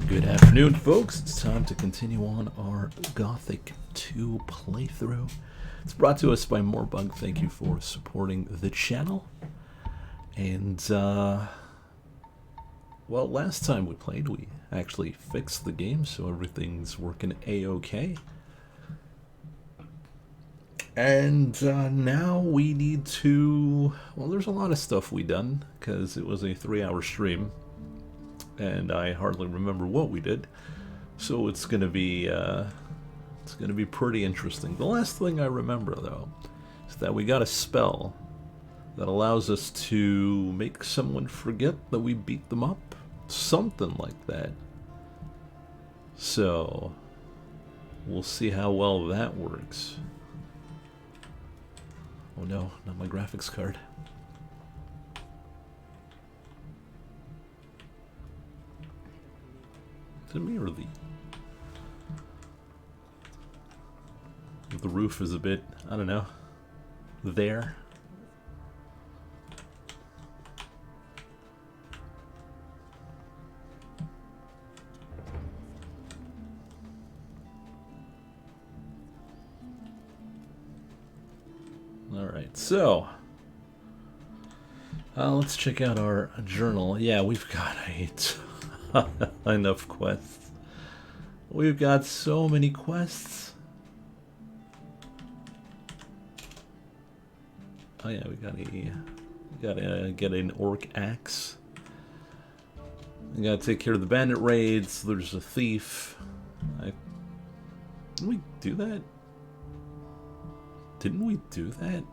Good afternoon, folks. It's time to continue on our Gothic 2 playthrough. It's brought to us by Moorbug. Thank you for supporting the channel. And, well, last time we played, we actually fixed the game, so everything's working A-OK. And now we need to... Well, there's a lot of stuff we done, because it was a 3-hour stream. And I hardly remember what we did, so it's gonna be pretty interesting. The last thing I remember, though, is that we got a spell that allows us to make someone forget that we beat them up, something like that. So we'll see how well that works. Oh no, not my graphics card. Is it me or the roof is a bit, I don't know, there? Alright, so let's check out our journal. Yeah, we've got enough quests. We've got so many quests. Oh yeah, we gotta get an orc axe. We gotta take care of the bandit raids. There's a thief. Didn't we do that? Didn't we do that?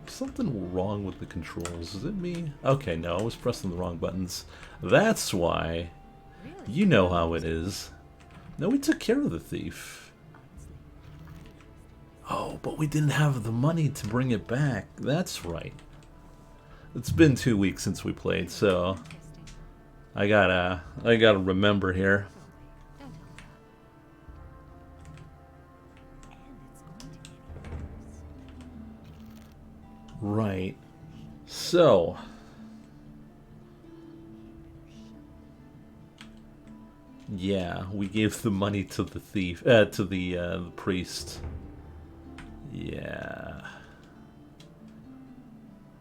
Something wrong with the controls. Is it me? Okay, no, I was pressing the wrong buttons. That's why. You know how it is. No, we took care of the thief. Oh, but we didn't have the money to bring it back. That's right. It's been 2 weeks since we played, so I gotta remember here. Right. So yeah, we gave the money to the thief, to the priest. Yeah.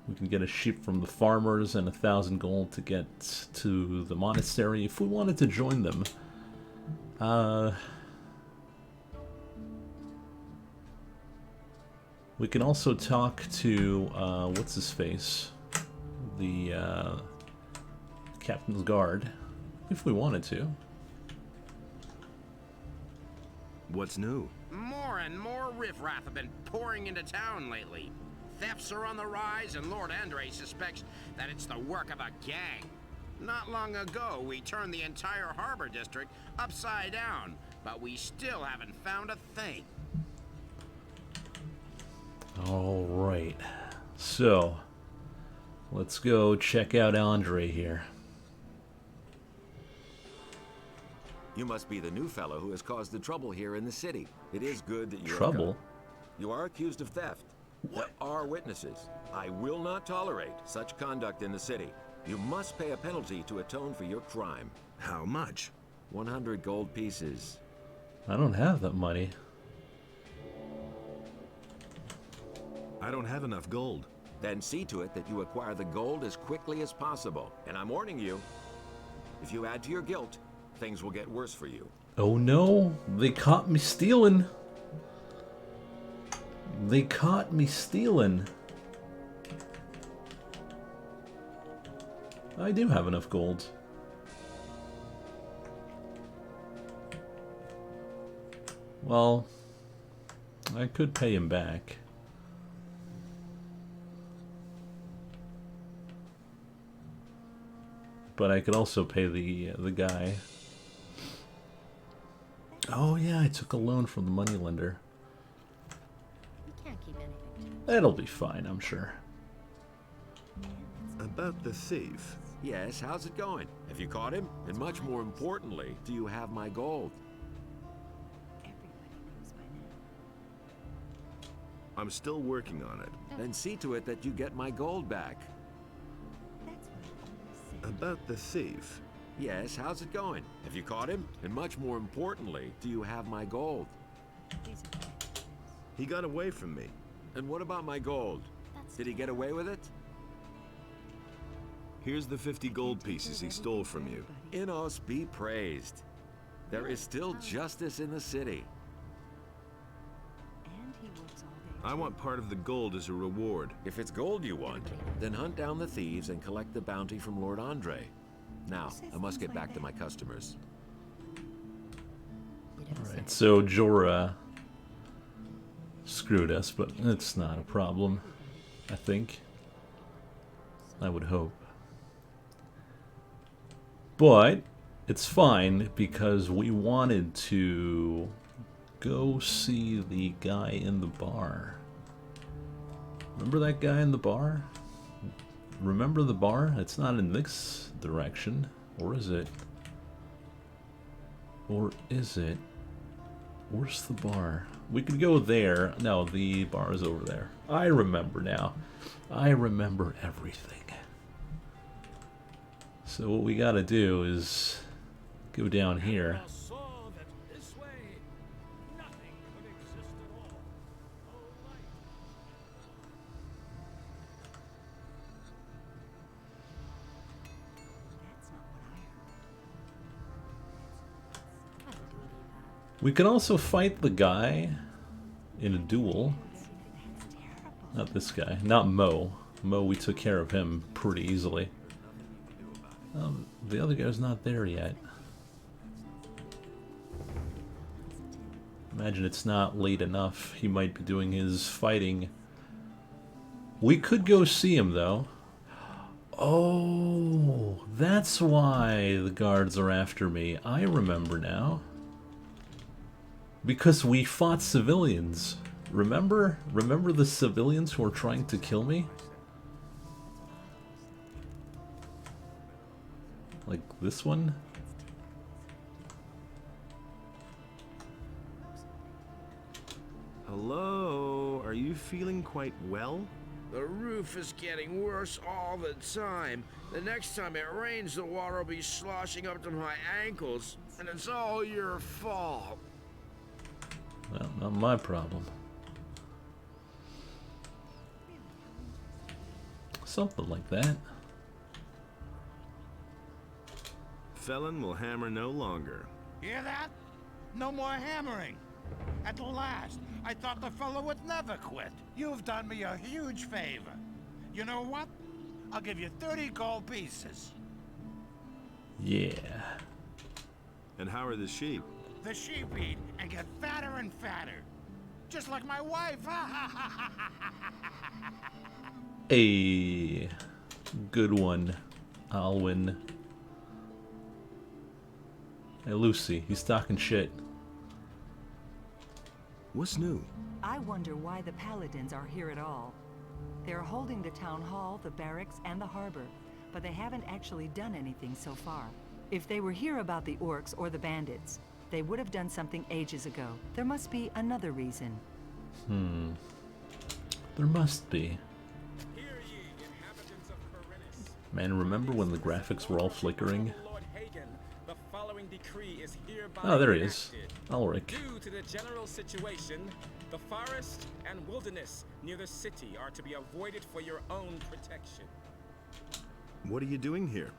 We can get a sheep from the farmers and 1,000 gold to get to the monastery if we wanted to join them. We can also talk to, what's his face? The, captain's guard, if we wanted to. What's new? More and more riffraff have been pouring into town lately. Thefts are on the rise, and Lord Andre suspects that it's the work of a gang. Not long ago, we turned the entire harbor district upside down, but we still haven't found a thing. All right, so let's go check out Andre here. You must be the new fellow who has caused the trouble here in the city. It is good that you Trouble? You are accused of theft. There are witnesses. I will not tolerate such conduct in the city. You must pay a penalty to atone for your crime. How much? 100 gold pieces. I don't have that money. I don't have enough gold. Then see to it that you acquire the gold as quickly as possible. And I'm warning you, if you add to your guilt, things will get worse for you. Oh no, they caught me stealing. They caught me stealing. I do have enough gold. Well, I could pay him back. But I could also pay the guy. Oh yeah, I took a loan from the moneylender. It'll be fine, I'm sure. About the thief. Yes, how's it going? Have you caught him? And much more importantly, do you have my gold? I'm still working on it. Then see to it that you get my gold back. About the thief. Yes, how's it going? Have you caught him? And much more importantly, do you have my gold? He got away from me. And what about my gold? Did he get away with it? Here's the 50 gold pieces he stole from you. Innos be praised. There is still justice in the city. I want part of the gold as a reward. If it's gold you want, then hunt down the thieves and collect the bounty from Lord Andre. Now, I must get back to my customers. Alright, so Jorah screwed us, but it's not a problem, I think. I would hope. But it's fine because we wanted to go see the guy in the bar. Remember that guy in the bar? Remember the bar? It's not in this direction. Or is it? Or is it? Where's the bar? We could go there. No, the bar is over there. I remember now. I remember everything. So what we gotta do is go down here. We can also fight the guy in a duel. Not this guy. Not Mo. Mo, we took care of him pretty easily. The other guy's not there yet. Imagine it's not late enough. He might be doing his fighting. We could go see him, though. Oh, that's why the guards are after me. I remember now. Because we fought civilians. Remember? Remember the civilians who were trying to kill me? Like this one? Hello? Are you feeling quite well? The roof is getting worse all the time. The next time it rains, the water will be sloshing up to my ankles. And it's all your fault. Well, not my problem. Something like that. Felon will hammer no longer. Hear that? No more hammering. At last, I thought the fellow would never quit. You've done me a huge favor. You know what? I'll give you 30 gold pieces. Yeah. And how are the sheep? The sheep eat and get fatter and fatter. Just like my wife. A good one, Alwyn. Hey, Lucy, he's talking shit. What's new? I wonder why the Paladins are here at all. They're holding the town hall, the barracks, and the harbor, but they haven't actually done anything so far. If they were here about the orcs or the bandits, they would have done something ages ago. There must be another reason. There must be. Man, remember when the graphics were all flickering? Oh, there he is. Ulrich. Due to the general situation, the forest and wilderness near the city are to be avoided for your own protection. What are you doing here?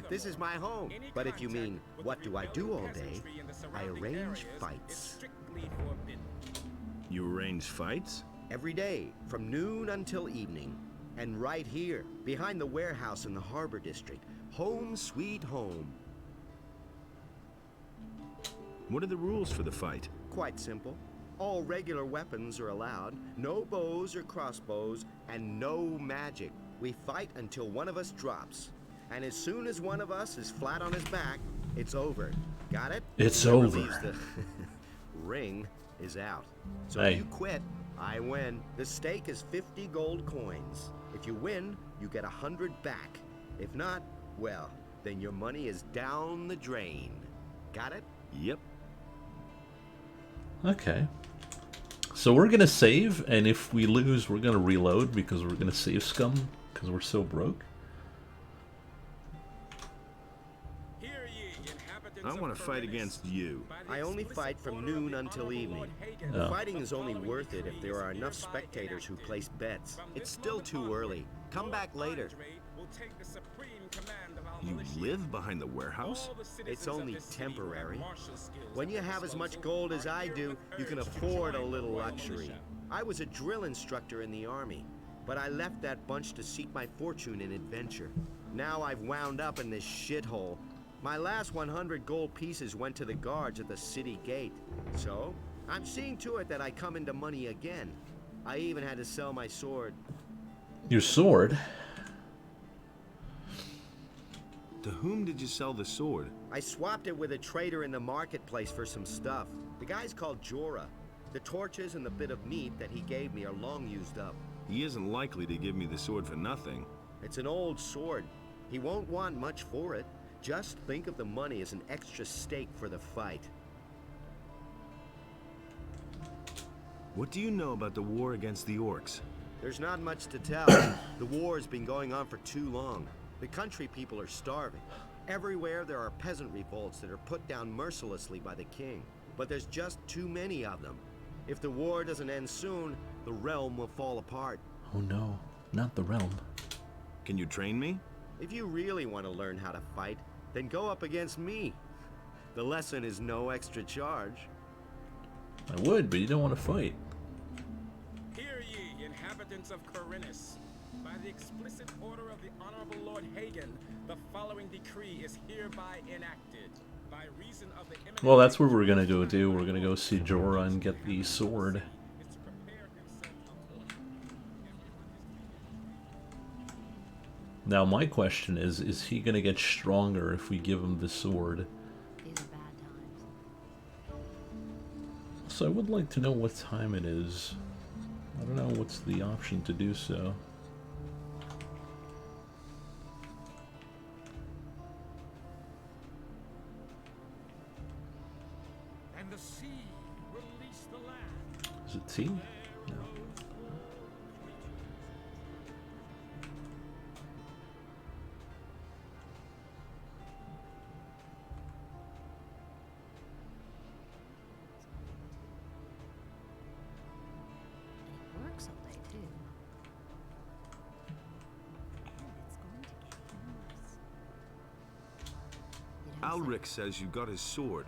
This is my home. But if you mean, what do I do all day? I arrange fights. You arrange fights? Every day, from noon until evening. And right here, behind the warehouse in the harbor district. Home sweet home. What are the rules for the fight? Quite simple. All regular weapons are allowed. No bows or crossbows, and no magic. We fight until one of us drops. And as soon as one of us is flat on his back, it's over. Got it? It's Whoever over. leaves the ring is out. So Hey. if you quit, I win. The stake is 50 gold coins. If you win, you get 100 back. If not, well, then your money is down the drain. Got it? Yep. Okay. So we're gonna save, and if we lose, we're gonna reload because we're gonna save scum because we're so broke. Hear ye, inhabitants I of want to fight Corinthus. against you. By the I only explicit fight from order of noon the until Honorable evening. Lord Hagen, The Oh. fighting is only following worth it if decree there are is enough hereby spectators who enacted. place bets. From It's this still moment too onward, early. Come Lord back later. Andre will take the supreme command of our You militia. live behind the warehouse? All the citizens It's of only this city who have temporary. martial skills When at you their have as much disposal gold as are I do, herewith you can urged to afford a join the little Royal luxury. Militia. I was a drill instructor in the army, but I left that bunch to seek my fortune in adventure. Now I've wound up in this shithole. My last 100 gold pieces went to the guards at the city gate. So, I'm seeing to it that I come into money again. I even had to sell my sword. Your sword? To whom did you sell the sword? I swapped it with a trader in the marketplace for some stuff. The guy's called Jorah. The torches and the bit of meat that he gave me are long used up. He isn't likely to give me the sword for nothing. It's an old sword. He won't want much for it. Just think of the money as an extra stake for the fight. What do you know about the war against the orcs? There's not much to tell. The war's been going on for too long. The country people are starving. Everywhere there are peasant revolts that are put down mercilessly by the king. But there's just too many of them. If the war doesn't end soon, the realm will fall apart. Oh no, not the realm. Can you train me? If you really want to learn how to fight, then go up against me. The lesson is no extra charge. I would, but you don't want to fight. Hear ye, inhabitants of Corinthus. By the explicit order of the Honorable Lord Hagen, the following decree is hereby enacted. By reason of the imminent Well, that's what we're gonna go do. We're gonna go see Jorah and get the sword. is to prepare himself Now my question is he gonna get stronger if we give him the sword? These are bad times. So I would like to know what time it is. I don't know what's the option to do so. And the sea release the land. Is it T? No. And it works all day, too. And it's going to get worse. You don't say. Alric says you got his sword.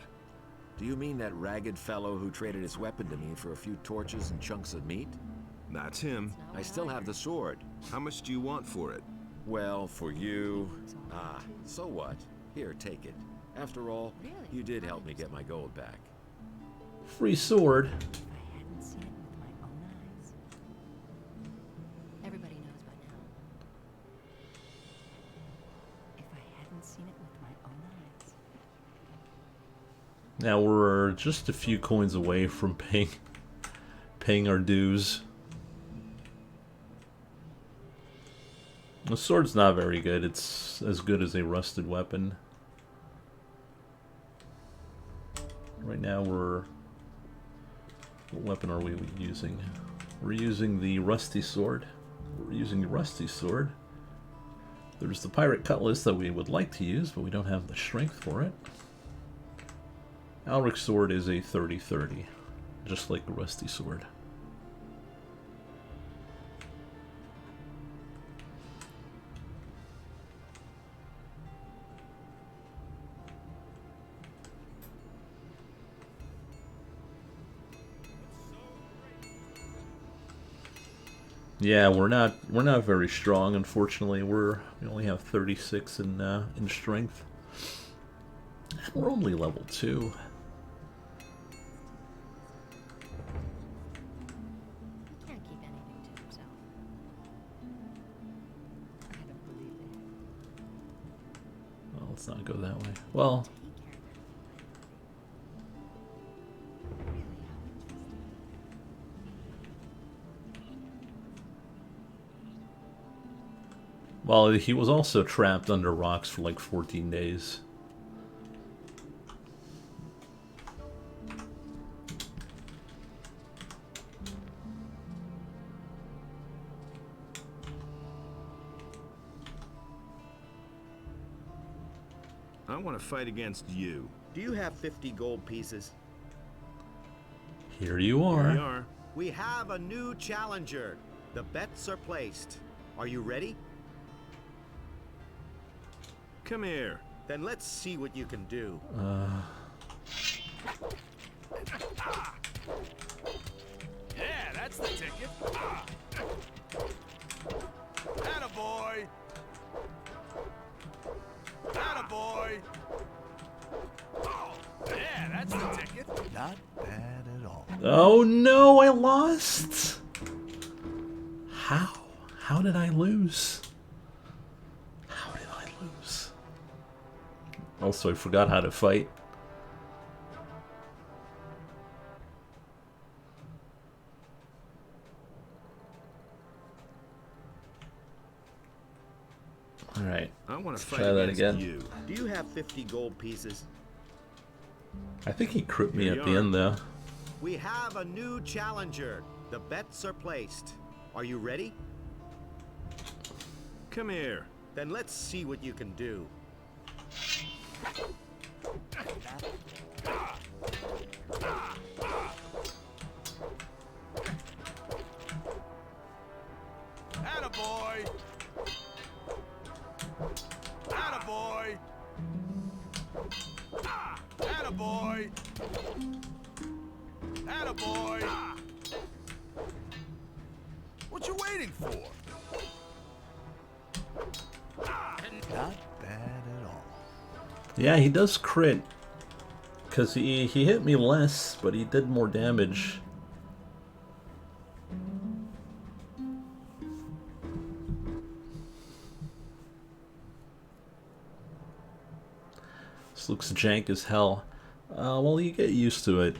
Do you mean that ragged fellow who traded his weapon to me for a few torches and chunks of meat? That's him. It's not I what still have heard. the sword. How much do you want for it? Well, for you... It's all Ah, so what? Here, take it. After all, Really? you did How help me get my gold back. Free sword. If I hadn't seen it with my own eyes. Everybody knows by now. If I hadn't seen it with my own eyes. Now we're just a few coins away from paying our dues. The sword's not very good. It's as good as a rusted weapon. Right now what weapon are we using? We're using the rusty sword. We're using the rusty sword. There's the pirate cutlass that we would like to use, but we don't have the strength for it. Alric's sword is a 30-30, just like the rusty sword. Yeah, we're not very strong, unfortunately. We only have 36 in strength. And we're only level 2. He can't keep anything to himself. I don't believe it. Well, let's not go that way. Well, He cared really how interesting. well, he was also trapped under rocks for like 14 days. I want to fight against you. Do you have 50 gold pieces? Here you Here are. we are. We have a new challenger. The bets are placed. Are you ready? Come here. Then let's see what you can do. Yeah, that's the ticket. Attaboy. Attaboy. Oh, yeah, that's the ticket. Not bad at all. Oh no, I lost. How? How did I lose? How did I lose? Also, I forgot how to fight. Alright, I want to try fight that against again. you. Do you have 50 gold pieces? I think he crit me Here at you the are. end though. We have a new challenger. The bets are placed. Are you ready? Come here. Then let's see what you can do. Attaboy. Attaboy. Attaboy. Attaboy. What you waiting for? Not bad at all. Yeah, he does crit. Because he hit me less, but he did more damage. This looks jank as hell. Well, you get used to it.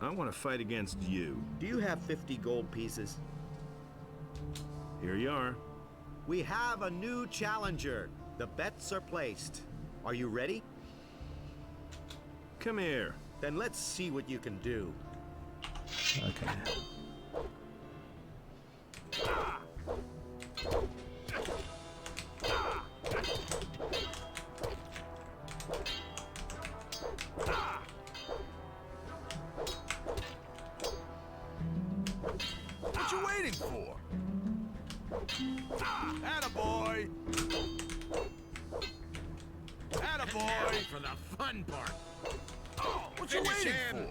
I want to fight against you. Do you have 50 gold pieces? Here you are. We have a new challenger. The bets are placed. Are you ready? Come here. Then let's see what you can do. Okay. What you waiting for? Attaboy. Attaboy. For the fun part. Oh, what you Finish waiting him.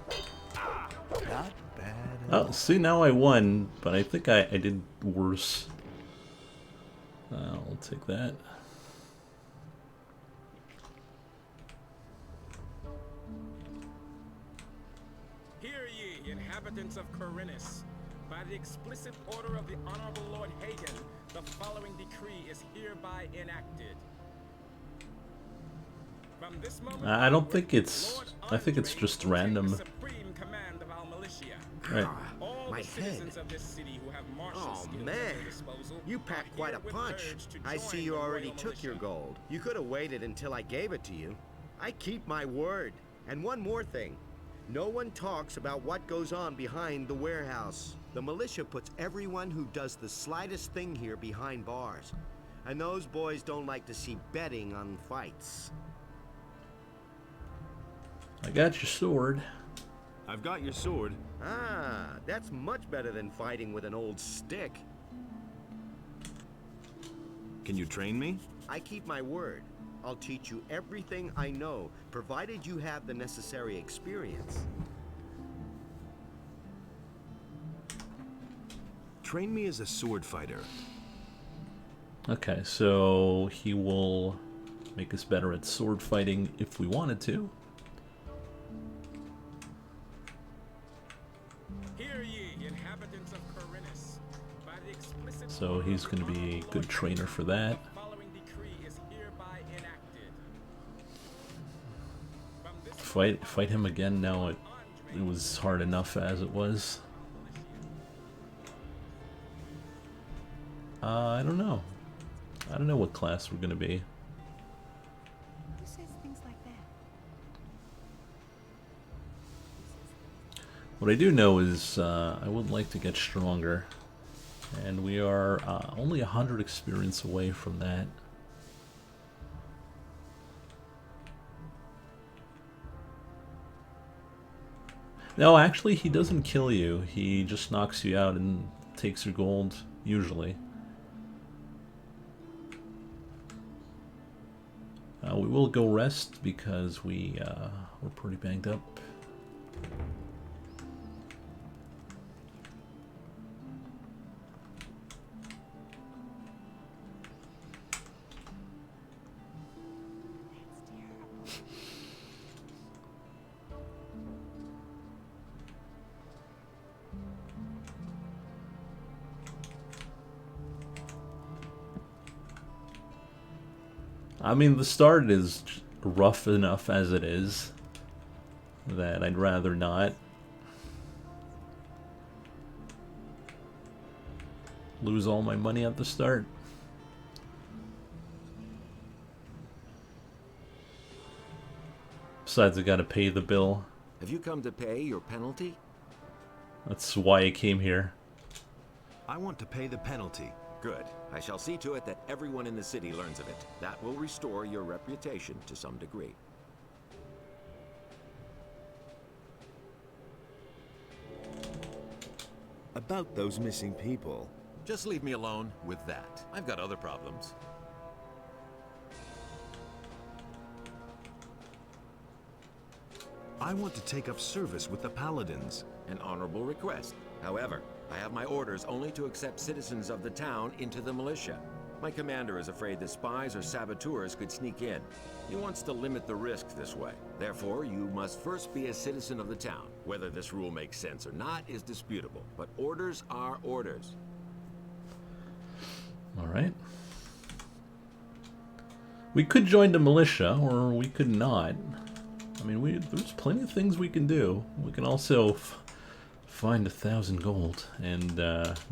for? Not bad. Oh, see, now I won, but I think I did worse. I'll take that. Hear ye, inhabitants of Corinus. By the explicit order of the Honorable Lord Hagen, the following decree is hereby enacted. From this moment I don't onward, think it's. Lord I think it's Andre just will take random. the supreme command of our militia. Right. All My the citizens head. of this city who have martial Oh skills at man, their disposal you are packed quite a herewith punch. urged to I join see you the already Royal took your Militia. gold. You could have waited until I gave it to you. I keep my word. And one more thing. No one talks about what goes on behind the warehouse. The militia puts everyone who does the slightest thing here behind bars. And those boys don't like to see betting on fights. I got your sword. I've got your sword. Ah, that's much better than fighting with an old stick. Can you train me? I keep my word. I'll teach you everything I know, provided you have the necessary experience. Train me as a sword fighter. Okay, so he will make us better at sword fighting if we wanted to. Hear ye, inhabitants of Corinus. By the explicit So order he's of the going to be a Honorable good Lord trainer Hagen, for that. the following decree is hereby enacted. From this Fight him again now. It was hard enough as it was. I don't know. I don't know what class we're going to be. Who says things like that? What I do know is I would like to get stronger. And we are only 100 experience away from that. No, actually, he doesn't kill you. He just knocks you out and takes your gold, usually. We will go rest because we're pretty banged up. I mean, the start is rough enough as it is that I'd rather not lose all my money at the start. Besides, I gotta pay the bill. Have you come to pay your penalty? That's why I came here. I want to pay the penalty. Good. I shall see to it that everyone in the city learns of it. That will restore your reputation to some degree. About those missing people. Just leave me alone with that. I've got other problems. I want to take up service with the Paladins. An honorable request. However, I have my orders only to accept citizens of the town into the militia. My commander is afraid that spies or saboteurs could sneak in. He wants to limit the risk this way. Therefore, you must first be a citizen of the town. Whether this rule makes sense or not is disputable, but orders are orders. Alright. We could join the militia, or we could not. I mean, there's plenty of things we can do. We can also find 1,000 gold and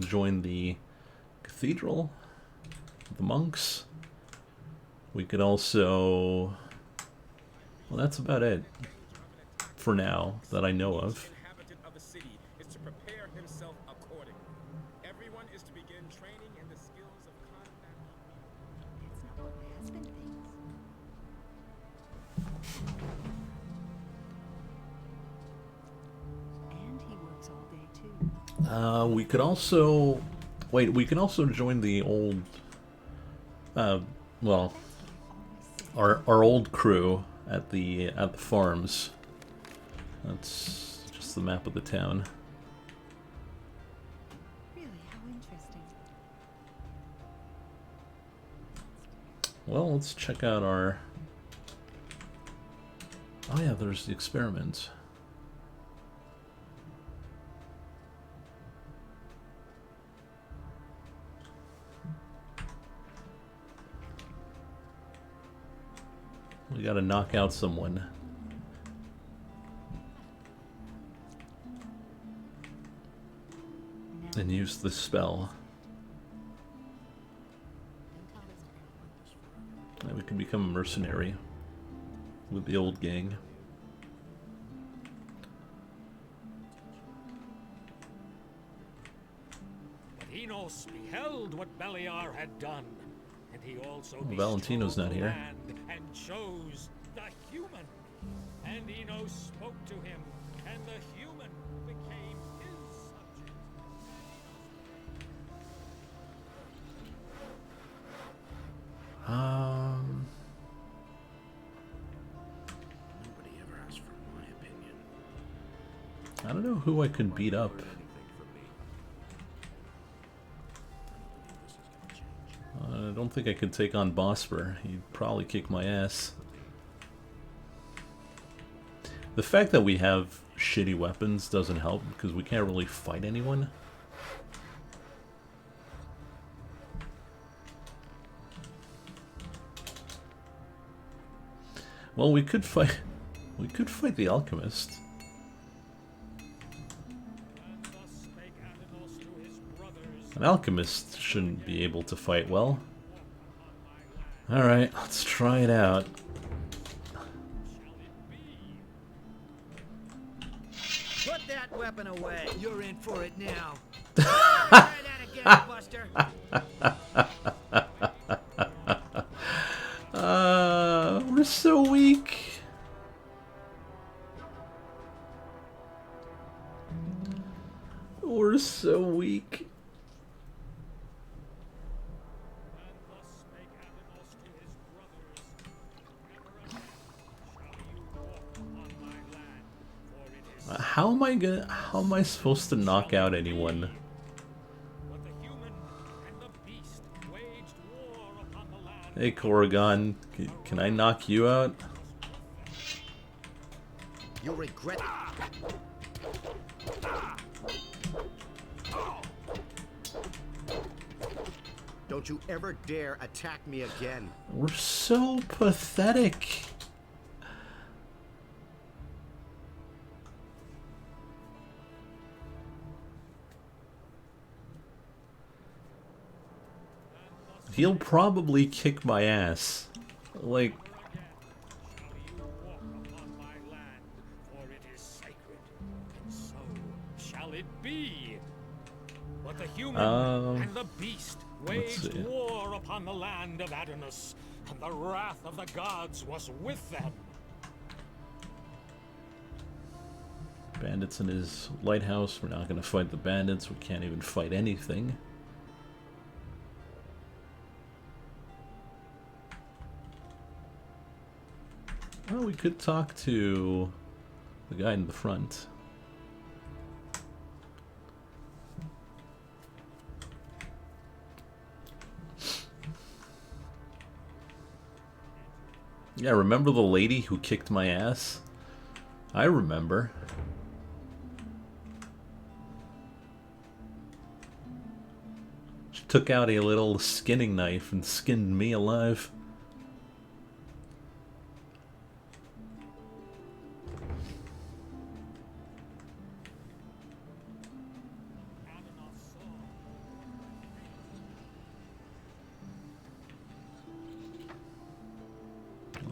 join the cathedral, the monks. We could also... Well, that's about it for now that I know of. Inhabitant of the city is to prepare himself accordingly. Everyone is to begin training in the skills of combat. That's not what my husband thinks. And he works all day too. We could also... Wait, we can also join the old... well, our old crew at the farms. That's just the map of the town. Really, how interesting. Well, let's check out our... Oh yeah, there's the experiment. We gotta knock out someone. And use the spell. And we can become a mercenary with the old gang. But Enos beheld what Beliar had done, and he also Valentino's not here. And chose the human. And Enos spoke to him, and the human became his subject. Nobody ever asked for my opinion. I don't know who I could beat up. I don't think I could take on Bosper. He'd probably kick my ass. The fact that we have shitty weapons doesn't help because we can't really fight anyone. Well, we could fight the alchemist. An alchemist shouldn't be able to fight well. Alright, let's try it out. Put that weapon away. You're in for it now. Try that again, Buster. We're so weak. We're so weak. How am I supposed to knock out anyone? Hey, Corrigan, can I knock you out? You'll regret it. Don't you ever dare attack me again. We're so pathetic. He'll probably kick my ass. Like... Shall it be? But the human and the beast waged war upon the land of Adonis, and the wrath of the gods was with them. Bandits in his lighthouse. We're not going to fight the bandits. We can't even fight anything. Well, we could talk to the guy in the front. Yeah, remember the lady who kicked my ass? I remember. She took out a little skinning knife and skinned me alive.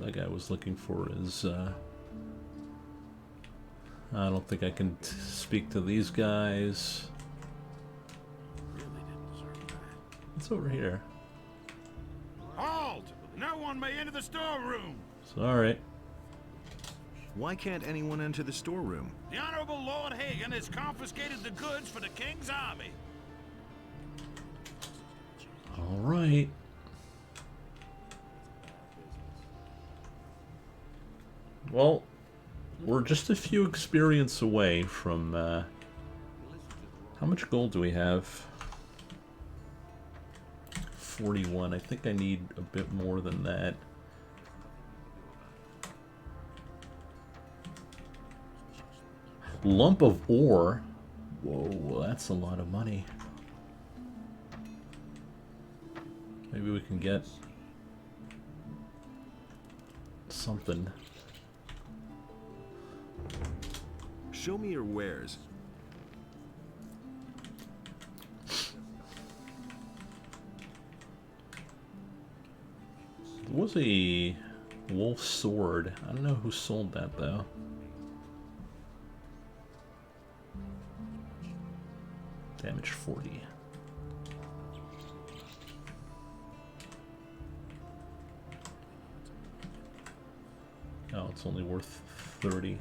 That guy was looking for his, I don't think I can speak to these guys. Really didn't deserve that. What's over here? Halt! No one may enter the storeroom. Sorry. Why can't anyone enter the storeroom? The Honorable Lord Hagen has confiscated the goods for the King's army. All right. Well, we're just a few experience away from, how much gold do we have? 41. I think I need a bit more than that. Lump of ore? Whoa, that's a lot of money. Maybe we can get something. Show me your wares. There was a wolf sword. I don't know who sold that though. Damage 40. Oh, it's only worth 30.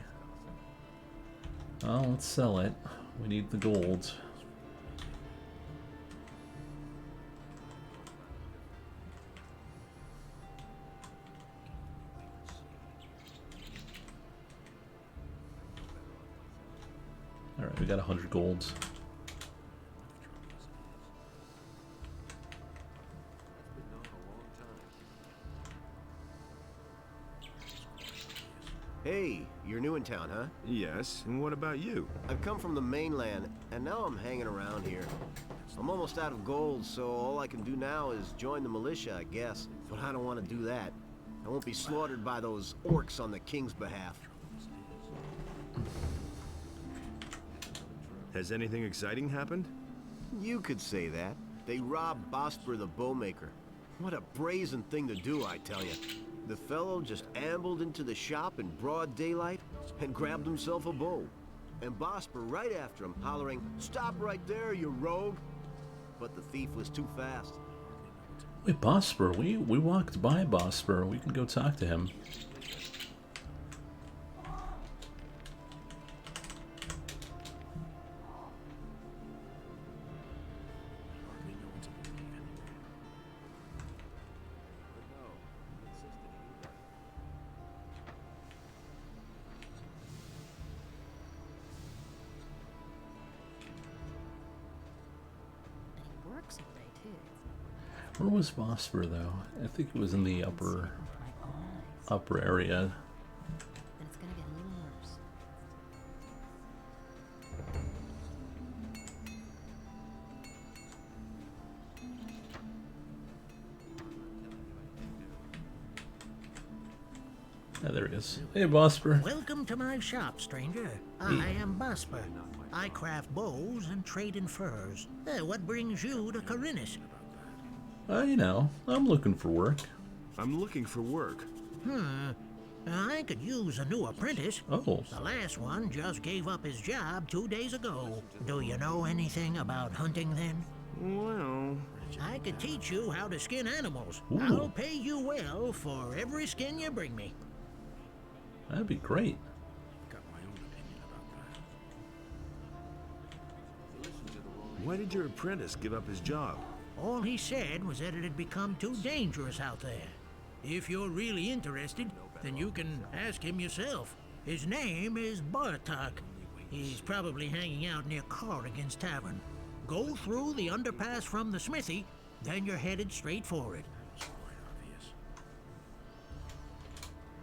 Well, let's sell it. We need the gold. Alright, we got 100 golds. Hey, you're new in town, huh? Yes, and what about you? I've come from the mainland, and now I'm hanging around here. I'm almost out of gold, so all I can do now is join the militia, I guess. But I don't want to do that. I won't be slaughtered by those orcs on the king's behalf. Has anything exciting happened? You could say that. They robbed Bosper the bowmaker. What a brazen thing to do, I tell you. The fellow just ambled into the shop in broad daylight and grabbed himself a bow. And Bosper right after him, hollering, "Stop right there, you rogue!" but the thief was too fast. Wait, Bosper, we walked by Bosper. We can go talk to him. Where was Bosper, though? I think it was in the upper area. It's gonna get a little worse. Yeah, there he is. Hey, Bosper. Welcome to my shop, stranger. I am Bosper. I craft bows and trade in furs. What brings you to Corinus? You know, I'm looking for work. I'm looking for work. I could use a new apprentice. Oh. The last one just gave up his job 2 days ago. Do you know anything about hunting then? Well, I could teach you how to skin animals. Ooh. I'll pay you well for every skin you bring me. That'd be great. Got my own opinion about that. why did your apprentice give up his job? All he said was that it had become too dangerous out there. If you're really interested, then you can ask him yourself. His name is Bartok. He's probably hanging out near Corrigan's Tavern. Go through the underpass from the smithy, then you're headed straight for it.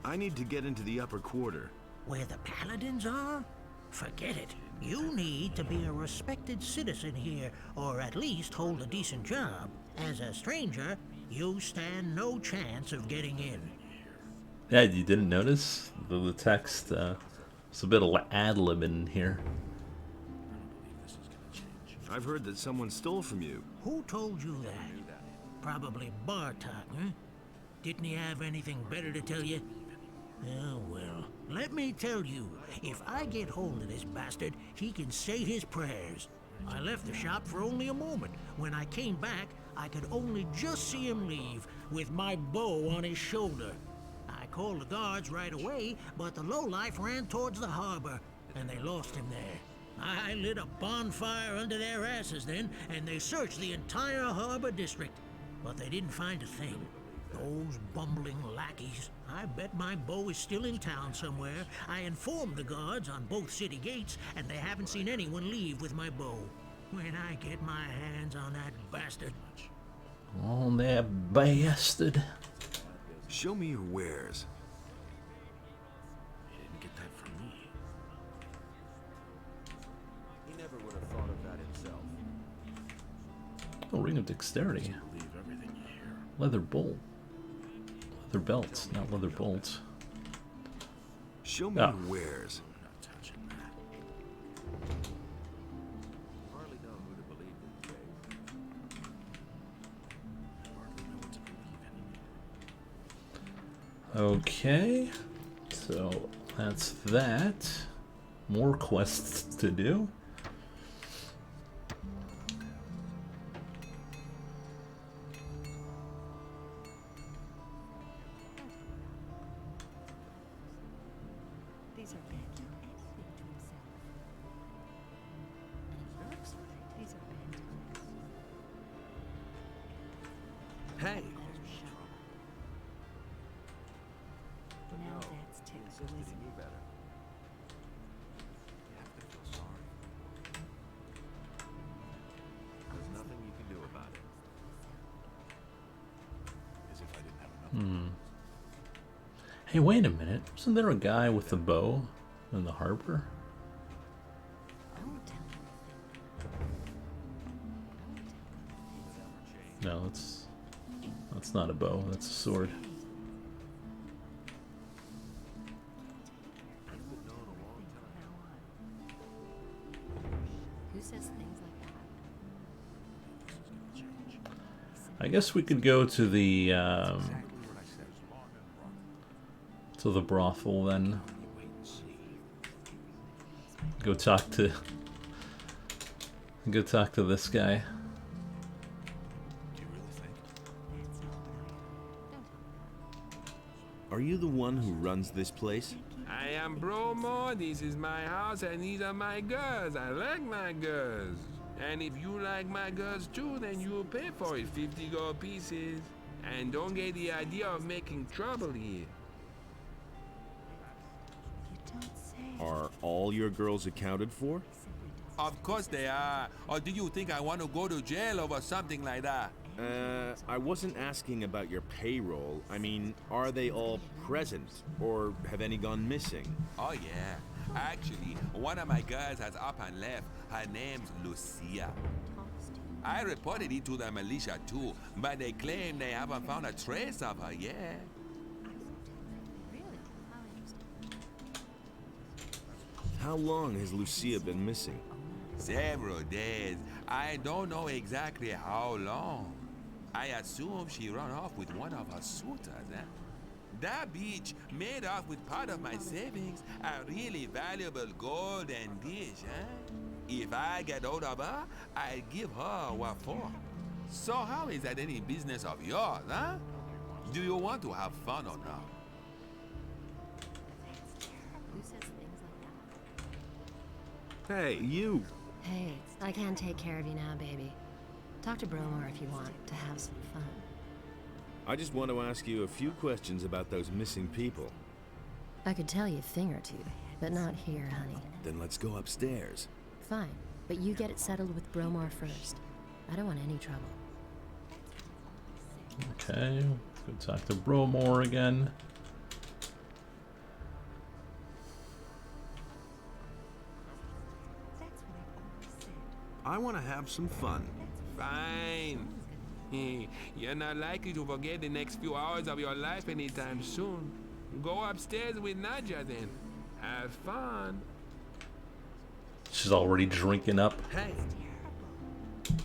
I need to get into the upper quarter. Where the paladins are? Forget it. You need to be a respected citizen here, or at least hold a decent job. As a stranger, you stand no chance of getting in. Yeah, you didn't notice? The text, it's a bit of ad-lib in here. I've heard that someone stole from you. Who told you that? Probably Bartok, huh? Didn't he have anything better to tell you? Oh, well, let me tell you, if I get hold of this bastard, he can say his prayers. I left the shop for only a moment. When I came back, I could only just see him leave, with my bow on his shoulder. I called the guards right away, but the lowlife ran towards the harbor, and they lost him there. I lit a bonfire under their asses then, and they searched the entire harbor district, but they didn't find a thing. Those bumbling lackeys. I bet my bow is still in town somewhere. I informed the guards on both city gates, and they haven't seen anyone leave with my bow. When I get my hands on that bastard... Oh, that bastard. Show me your wares. He didn't get that from me. He never would have thought of that himself. Oh, ring of dexterity. Believe everything you hear. Leather bolt. Leather belts, not leather bolts. Show me your wares. I'm not touching that. Hardly know who to believe these days. I hardly know what to believe anymore. Okay. So, that's that. More quests to do. These are bad. These are bad. Hey, Now that's He typical, insisted he isn't knew it? better. You have to feel sorry. There's nothing you can do about it. As if I didn't have enough. Hey, wait a minute. Wasn't there a guy with the bow in the harbor? Don't tell me. No, that's not a bow. That's a sword. Who says things like that? I guess we could go to the brothel then. Go talk to this guy. Are you the one who runs this place? I am Bromo, this is my house, and these are my girls. I like my girls. And if you like my girls too, then you'll pay for it, 50 gold pieces. And don't get the idea of making trouble here. Are all your girls accounted for? Of course they are. Or do you think I want to go to jail over something like that? I wasn't asking about your payroll. I mean, are they all present? Or have any gone missing? Oh yeah. Actually, one of my girls has up and left. Her name's Lucia. I reported it to the militia too, but they claim they haven't found a trace of her yet. How long has Lucia been missing? Several days. I don't know exactly how long. I assume she ran off with one of her suitors, eh? That bitch made off with part of my savings, a really valuable golden dish, eh? If I get hold of her, I'll give her what for. So how is that any business of yours, huh? Do you want to have fun or not? Hey, you! Hey, I can take care of you now, baby. Talk to Bromar if you want to have some fun. I just want to ask you a few questions about those missing people. I could tell you a thing or two, but not here, honey. Then let's go upstairs. Fine, but you get it settled with Bromar first. I don't want any trouble. Okay, let's go talk to Bromore again. I want to have some fun. Fine. You're not likely to forget the next few hours of your life anytime soon. Go upstairs with Nadja then. Have fun. She's already drinking up. Hey.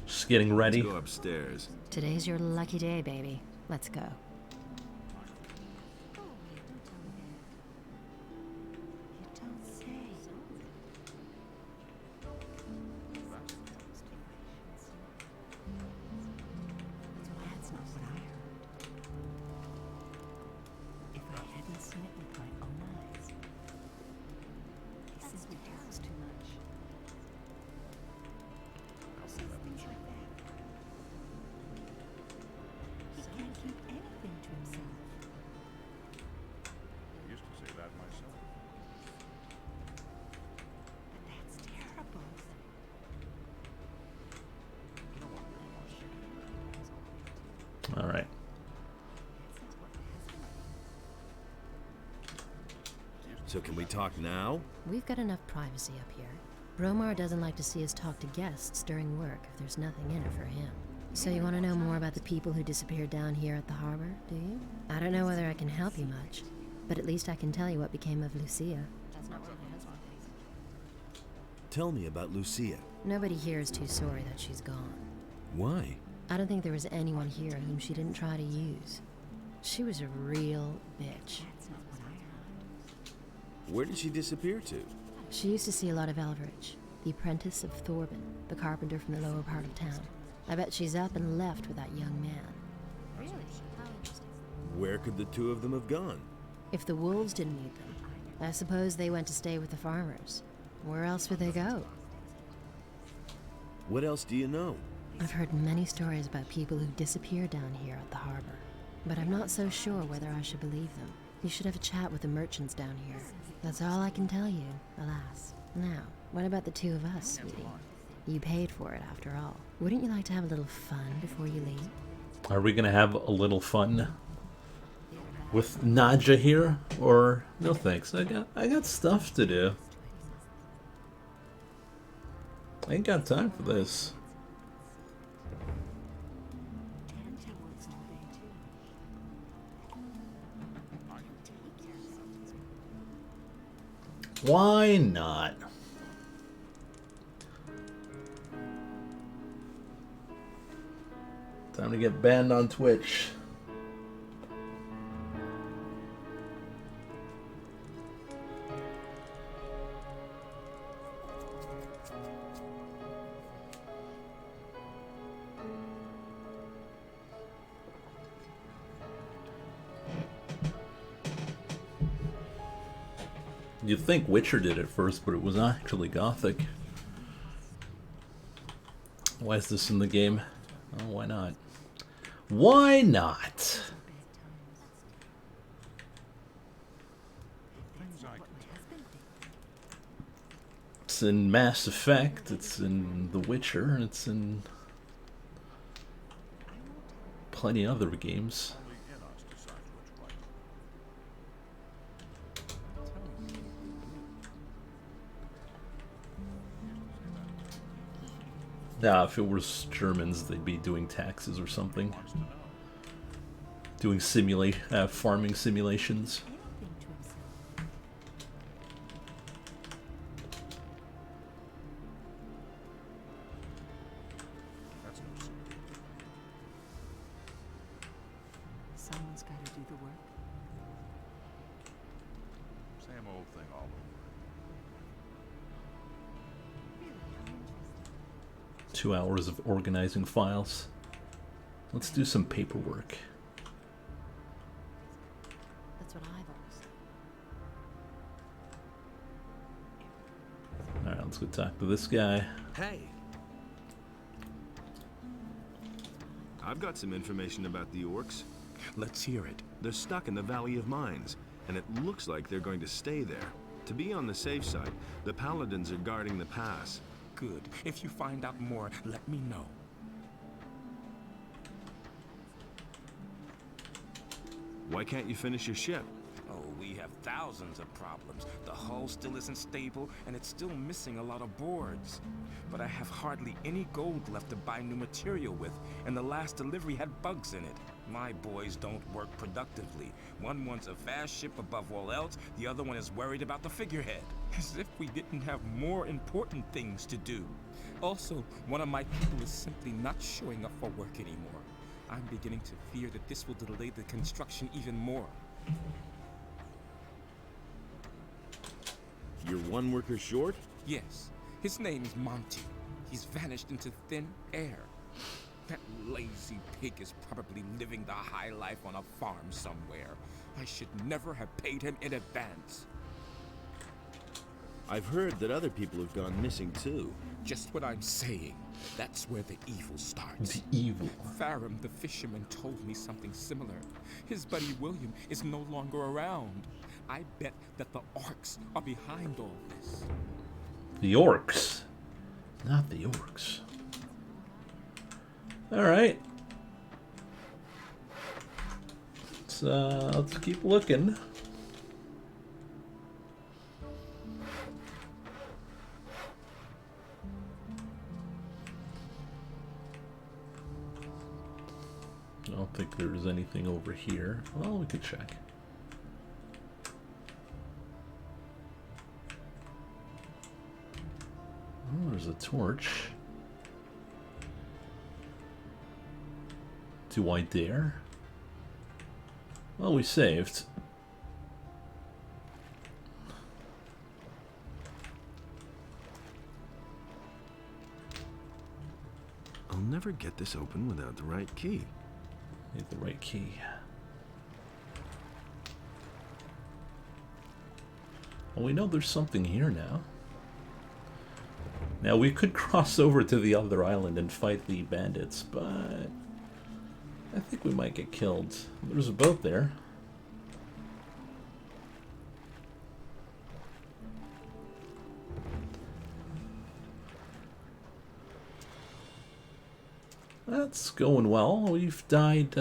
She's getting ready. Let's go upstairs. Today's your lucky day, baby. Let's go. All right. So can we talk now? We've got enough privacy up here. Bromar doesn't like to see us talk to guests during work if there's nothing in it for him. So you want to know more about the people who disappeared down here at the harbor, do you? I don't know whether I can help you much, but at least I can tell you what became of Lucia. Tell me about Lucia. Nobody here is too sorry that she's gone. Why? I don't think there was anyone here whom she didn't try to use. She was a real bitch. Where did she disappear to? She used to see a lot of Elveridge, the apprentice of Thorben, the carpenter from the lower part of town. I bet she's up and left with that young man. Really? How interesting. Where could the two of them have gone? If the wolves didn't eat them, I suppose they went to stay with the farmers. Where else would they go? What else do you know? I've heard many stories about people who disappear down here at the harbor, but I'm not so sure whether I should believe them. You should have a chat with the merchants down here. That's all I can tell you, alas. Now, what about the two of us, sweetie? You paid for it, after all. Wouldn't you like to have a little fun before you leave? Are we gonna have a little fun with Nadja here, or no thanks? I got stuff to do. I ain't got time for this. Why not? Time to get banned on Twitch. You'd think Witcher did it first, but it was actually Gothic. Why is this in the game? Oh, why not? Why not? It's in Mass Effect, it's in The Witcher, it's in plenty of other games. Nah, if it was Germans, they'd be doing taxes or something. Doing farming simulations. Someone's got to do the work. Same old thing all over. 2 hours of organizing files. Let's do some paperwork. That's what I've always. Alright, let's go talk to this guy. Hey! I've got some information about the orcs. Let's hear it. They're stuck in the Valley of Mines, and it looks like they're going to stay there. To be on the safe side, the paladins are guarding the pass. Good. If you find out more, let me know. Why can't you finish your ship? Oh, we have thousands of problems. The hull still isn't stable, and it's still missing a lot of boards. But I have hardly any gold left to buy new material with, and the last delivery had bugs in it. My boys don't work productively. One wants a fast ship above all else, the other one is worried about the figurehead. As if we didn't have more important things to do. Also, one of my people is simply not showing up for work anymore. I'm beginning to fear that this will delay the construction even more. You're one worker short? Yes. His name's Monty. He's vanished into thin air. That lazy pig is probably living the high life on a farm somewhere. I should never have paid him in advance. I've heard that other people have gone missing too. Just what I'm saying. That's where the evil starts. The evil. Farum, the fisherman, told me something similar. His buddy William is no longer around. I bet that the orcs are behind all this. The orcs. Not the orcs. Alright. Let's keep looking. I don't think there's anything over here. Well, we could check. Oh, there's a torch. Do I dare? Well, we saved. I'll never get this open without the right key. Need the right key. Well, we know there's something here now. Now, we could cross over to the other island and fight the bandits, but I think we might get killed. There's a boat there. That's going well. We've died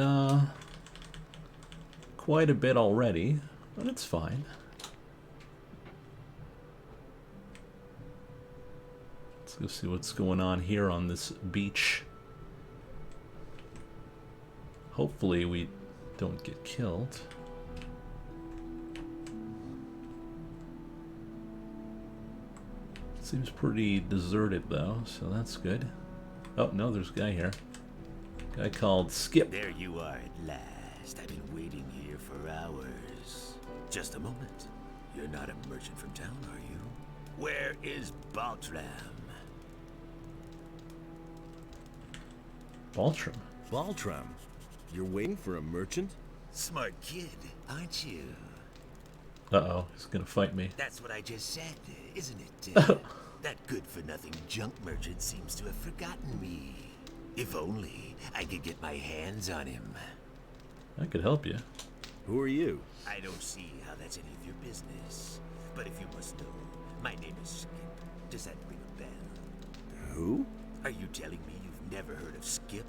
quite a bit already, but it's fine. Let's go see what's going on here on this beach. Hopefully we don't get killed. Seems pretty deserted though, so that's good. Oh no, there's a guy here. Guy called Skip. There you are at last. I've been waiting here for hours. Just a moment. You're not a merchant from town, are you? Where is Baltram? Baltram? Baltram? You're waiting for a merchant? Smart kid, aren't you? Uh-oh, he's gonna fight me. That's what I just said, isn't it? That good-for-nothing junk merchant seems to have forgotten me. If only I could get my hands on him. I could help you. Who are you? I don't see how that's any of your business. But if you must know, my name is Skip. Does that ring a bell? Who? Are you telling me you've never heard of Skip?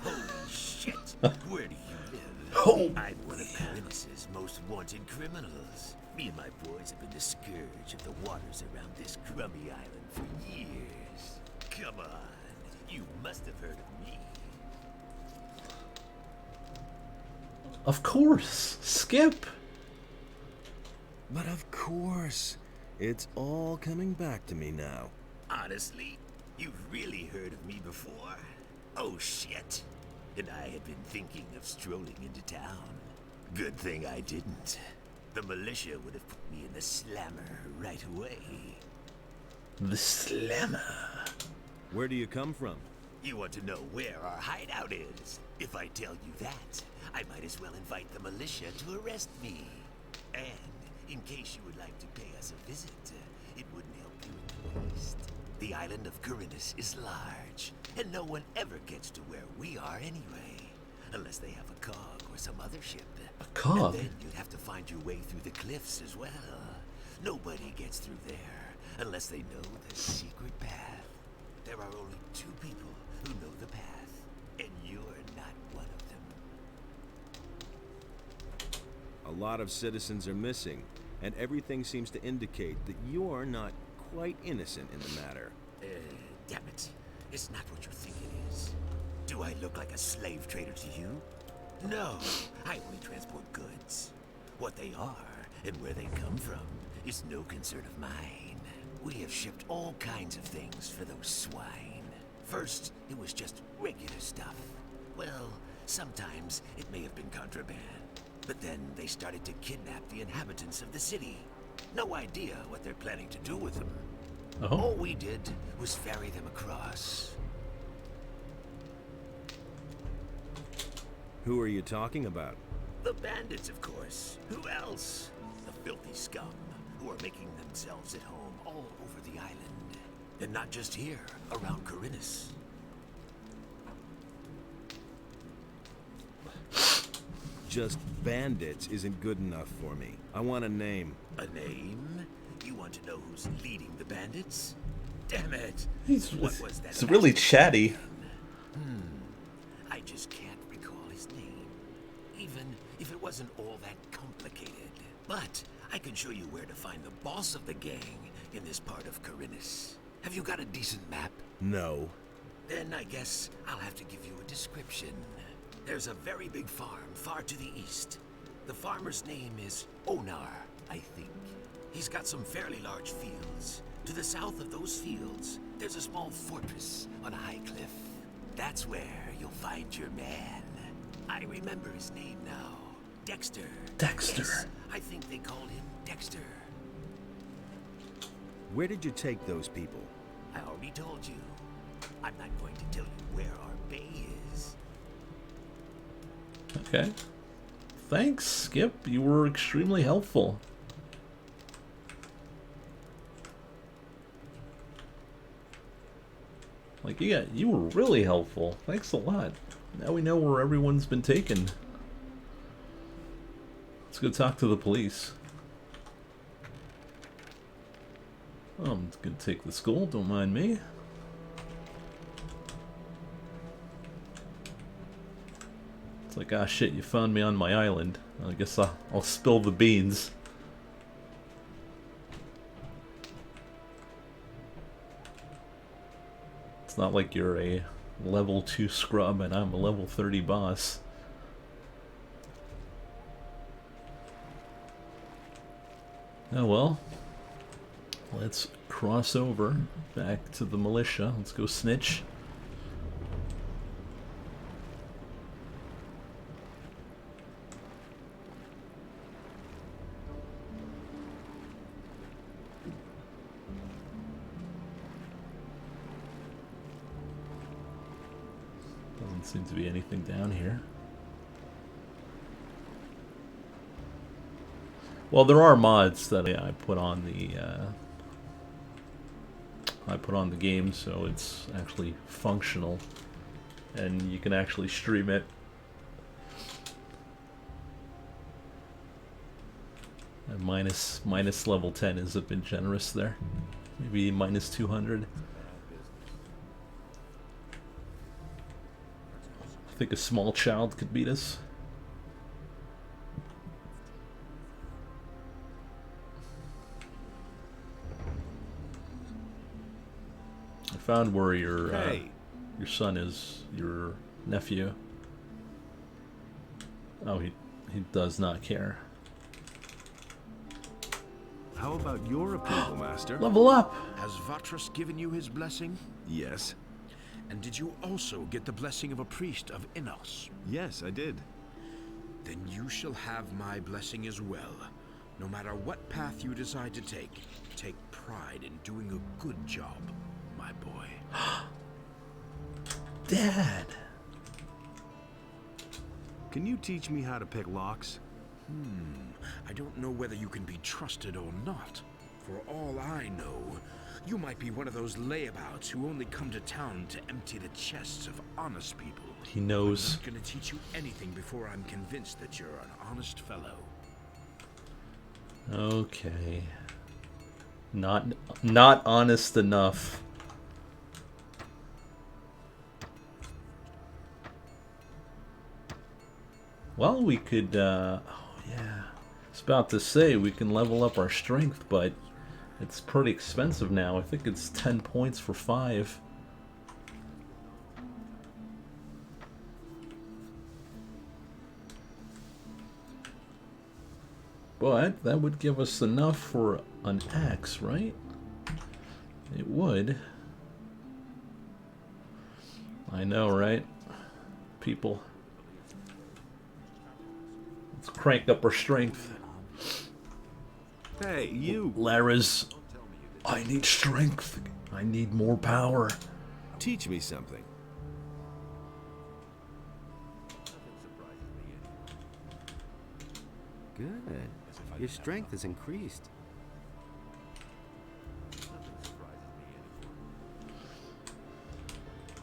Holy shit! Where do you live? Oh. I'm one of Paris' most wanted criminals. Me and my boys have been the scourge of the waters around this crummy island for years. Come on, you must have heard of me. Of course, Skip. But of course. It's all coming back to me now. Honestly, you've really heard of me before? Oh shit. And I had been thinking of strolling into town. Good thing I didn't. The militia would have put me in the slammer right away. The slammer? Where do you come from? You want to know where our hideout is? If I tell you that, I might as well invite the militia to arrest me. And in case you would like to pay us a visit, it wouldn't help you in the least. The island of Corinus is large, and no one ever gets to where we are anyway. Unless they have a cog or some other ship. A cog? And then you'd have to find your way through the cliffs as well. Nobody gets through there unless they know the secret path. There are only 2 people who know the path, and you're not one of them. A lot of citizens are missing, and everything seems to indicate that you're not quite innocent in the matter. Damn it. It's not what you think it is. Do I look like a slave trader to you? No, I only transport goods. What they are and where they come from is no concern of mine. We have shipped all kinds of things for those swine. First, it was just regular stuff. Well, sometimes it may have been contraband. But then they started to kidnap the inhabitants of the city. No idea what they're planning to do with them. Oh. All we did was ferry them across. Who are you talking about? The bandits, of course. Who else? The filthy scum who are making themselves at home all over the island. And not just here, around Corinus. Just bandits isn't good enough for me. I want a name. A name? You want to know who's leading the bandits? Damn it! He's It's really chatty. I just can't recall his name. Even if it wasn't all that complicated. But I can show you where to find the boss of the gang in this part of Corinus. Have you got a decent map? No. Then I guess I'll have to give you a description. There's a very big farm far to the east. The farmer's name is Onar, I think. He's got some fairly large fields. To the south of those fields, there's a small fortress on a high cliff. That's where you'll find your man. I remember his name now. Dexter. Dexter. Yes, I think they called him Dexter. Where did you take those people? I already told you. I'm not going to tell you where our bay is. Okay. Thanks, Skip. You were extremely helpful. Like, yeah, you were really helpful. Thanks a lot. Now we know where everyone's been taken. Let's go talk to the police. I'm gonna take the school, don't mind me. It's like, ah shit, you found me on my island. I guess I'll spill the beans. It's not like you're a level 2 scrub and I'm a level 30 boss. Oh well. Let's cross over back to the militia. Let's go snitch. Doesn't seem to be anything down here. Well, there are mods that I put on the game, so it's actually functional, and you can actually stream it. And minus level 10 is a bit generous there. Maybe minus 200. I think a small child could beat us. I found where your son is, your nephew. Oh, he does not care. How about your approval, Master? Level up! Has Vatras given you his blessing? Yes. And did you also get the blessing of a priest of Innos? Yes, I did. Then you shall have my blessing as well. No matter what path you decide to take pride in doing a good job, my boy. Dad! Can you teach me how to pick locks? I don't know whether you can be trusted or not. For all I know, you might be one of those layabouts who only come to town to empty the chests of honest people. He knows. I'm not going to teach you anything before I'm convinced that you're an honest fellow. Okay. Not honest enough. Well, we could, oh yeah. I was about to say we can level up our strength, but it's pretty expensive now. I think it's 10 points for 5. But that would give us enough for an axe, right? It would. I know, right? People. Let's crank up our strength. Hey, you! Laris, I need strength. I need more power. Teach me something. Good. Your strength has increased.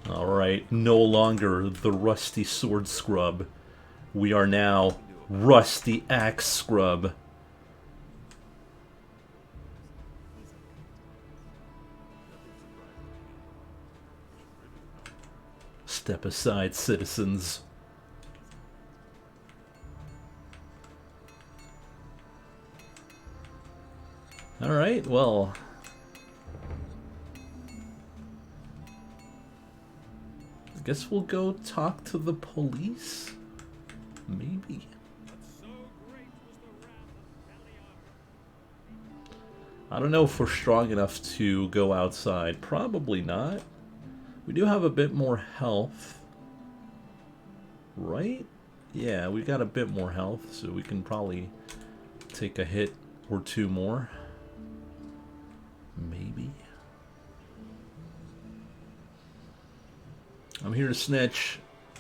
Alright, no longer the rusty sword scrub. We are now rusty axe scrub. Step aside, citizens. Alright, well. I guess we'll go talk to the police? Maybe. I don't know if we're strong enough to go outside. Probably not. We do have a bit more health. Right? Yeah, we got a bit more health, so we can probably take a hit or two more. Maybe. I'm here to snitch.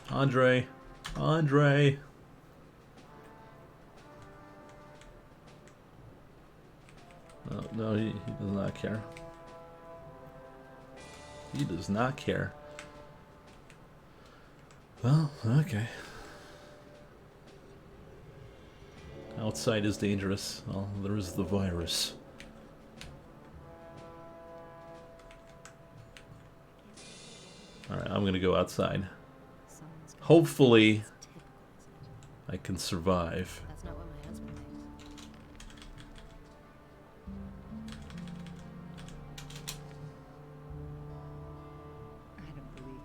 Andre. Andre. Oh, no, he does not care. He does not care. Well, okay. Outside is dangerous. Well, there is the virus. Alright, I'm gonna go outside. Hopefully, I can survive. That's not what my husband thinks. I don't believe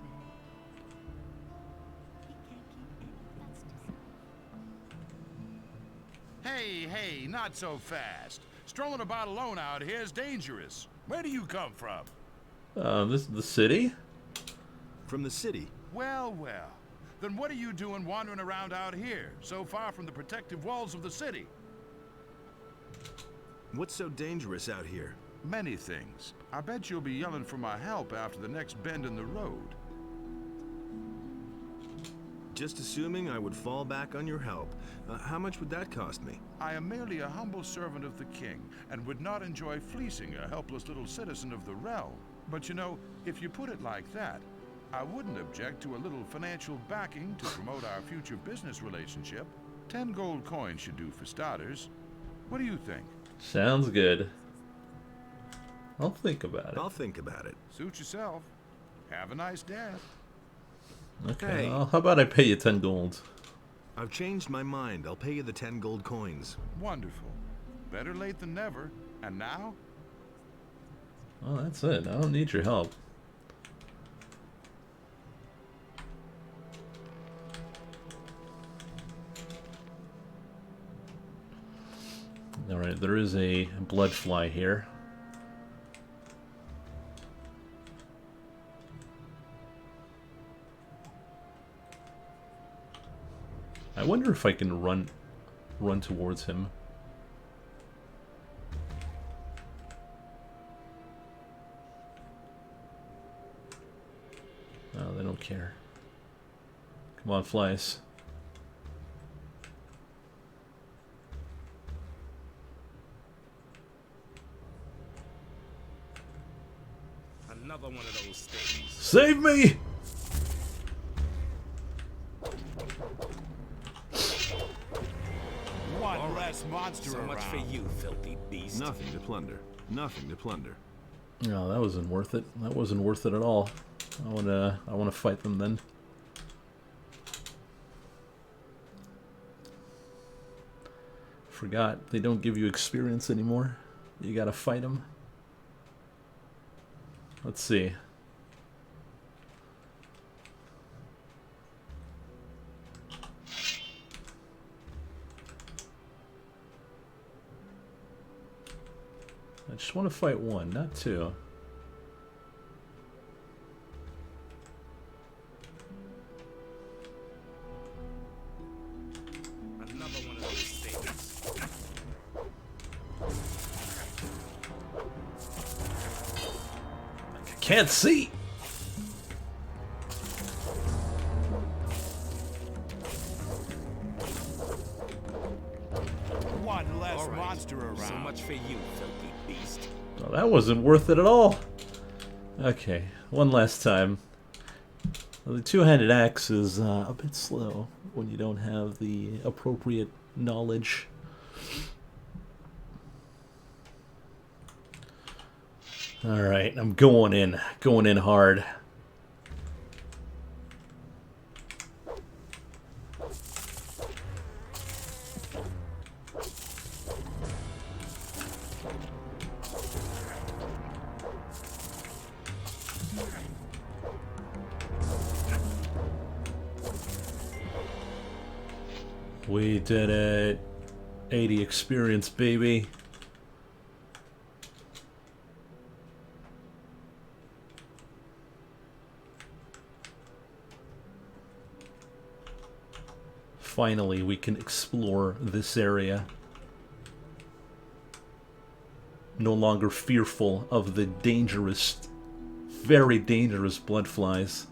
that. Hey, not so fast. Strolling about alone out here is dangerous. Where do you come from? This is the city? From the city. Well. Then what are you doing wandering around out here, so far from the protective walls of the city? What's so dangerous out here? Many things. I bet you'll be yelling for my help after the next bend in the road. Just assuming I would fall back on your help. How much would that cost me? I am merely a humble servant of the king, and would not enjoy fleecing a helpless little citizen of the realm. But you know, if you put it like that, I wouldn't object to a little financial backing to promote our future business relationship. 10 gold coins should do for starters. What do you think? Sounds good. I'll think about it. I'll think about it. Suit yourself. Have a nice death. Okay, Hey. well, how about I pay you 10 gold? I've changed my mind. I'll pay you the 10 gold coins. Wonderful. Better late than never. And now? Well, that's it. I don't need your help. Alright, there is a blood fly here. I wonder if I can run towards him. No, they don't care. Come on, flies. Another one of those things. Save me! One less monster So much for around. you, filthy beast. Nothing to plunder. Nothing to plunder. No, that wasn't worth it. That wasn't worth it at all. I wanna fight them then. Forgot they don't give you experience anymore. You gotta fight them. Let's see. I just want to fight one, not two. Another one of those things. I can't see. One less All right. monster around. So much for you, filthy beast. Oh, that wasn't worth it at all. Okay, one last time. Well, the two-handed axe is a bit slow when you don't have the appropriate knowledge. Alright, I'm going in hard. We did it. 80 experience, baby. Finally, we can explore this area. No longer fearful of the dangerous, very dangerous blood flies.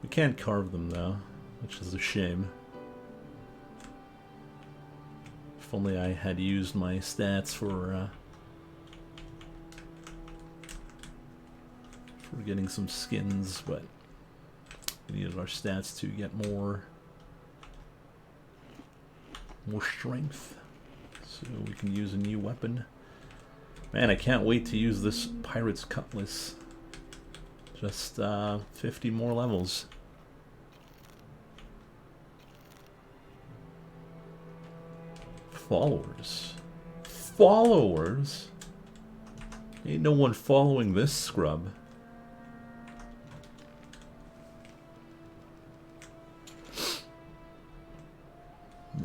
We can't carve them though, which is a shame. If only I had used my stats for getting some skins, but we needed our stats to get more strength, so we can use a new weapon. Man, I can't wait to use this pirate's cutlass. Just 50 more levels. Followers. Followers? Ain't no one following this scrub.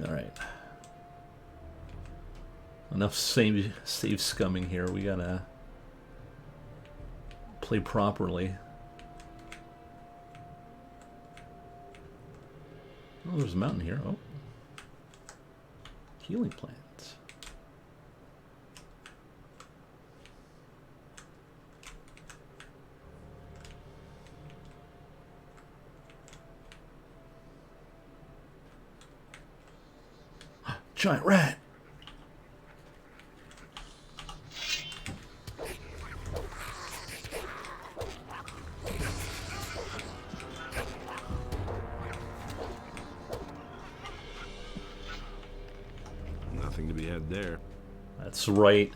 Alright. Enough save scumming here. We gotta play properly. Oh, there's a mountain here. Oh. Healing plants. Giant rat. Nothing to be had there. That's right.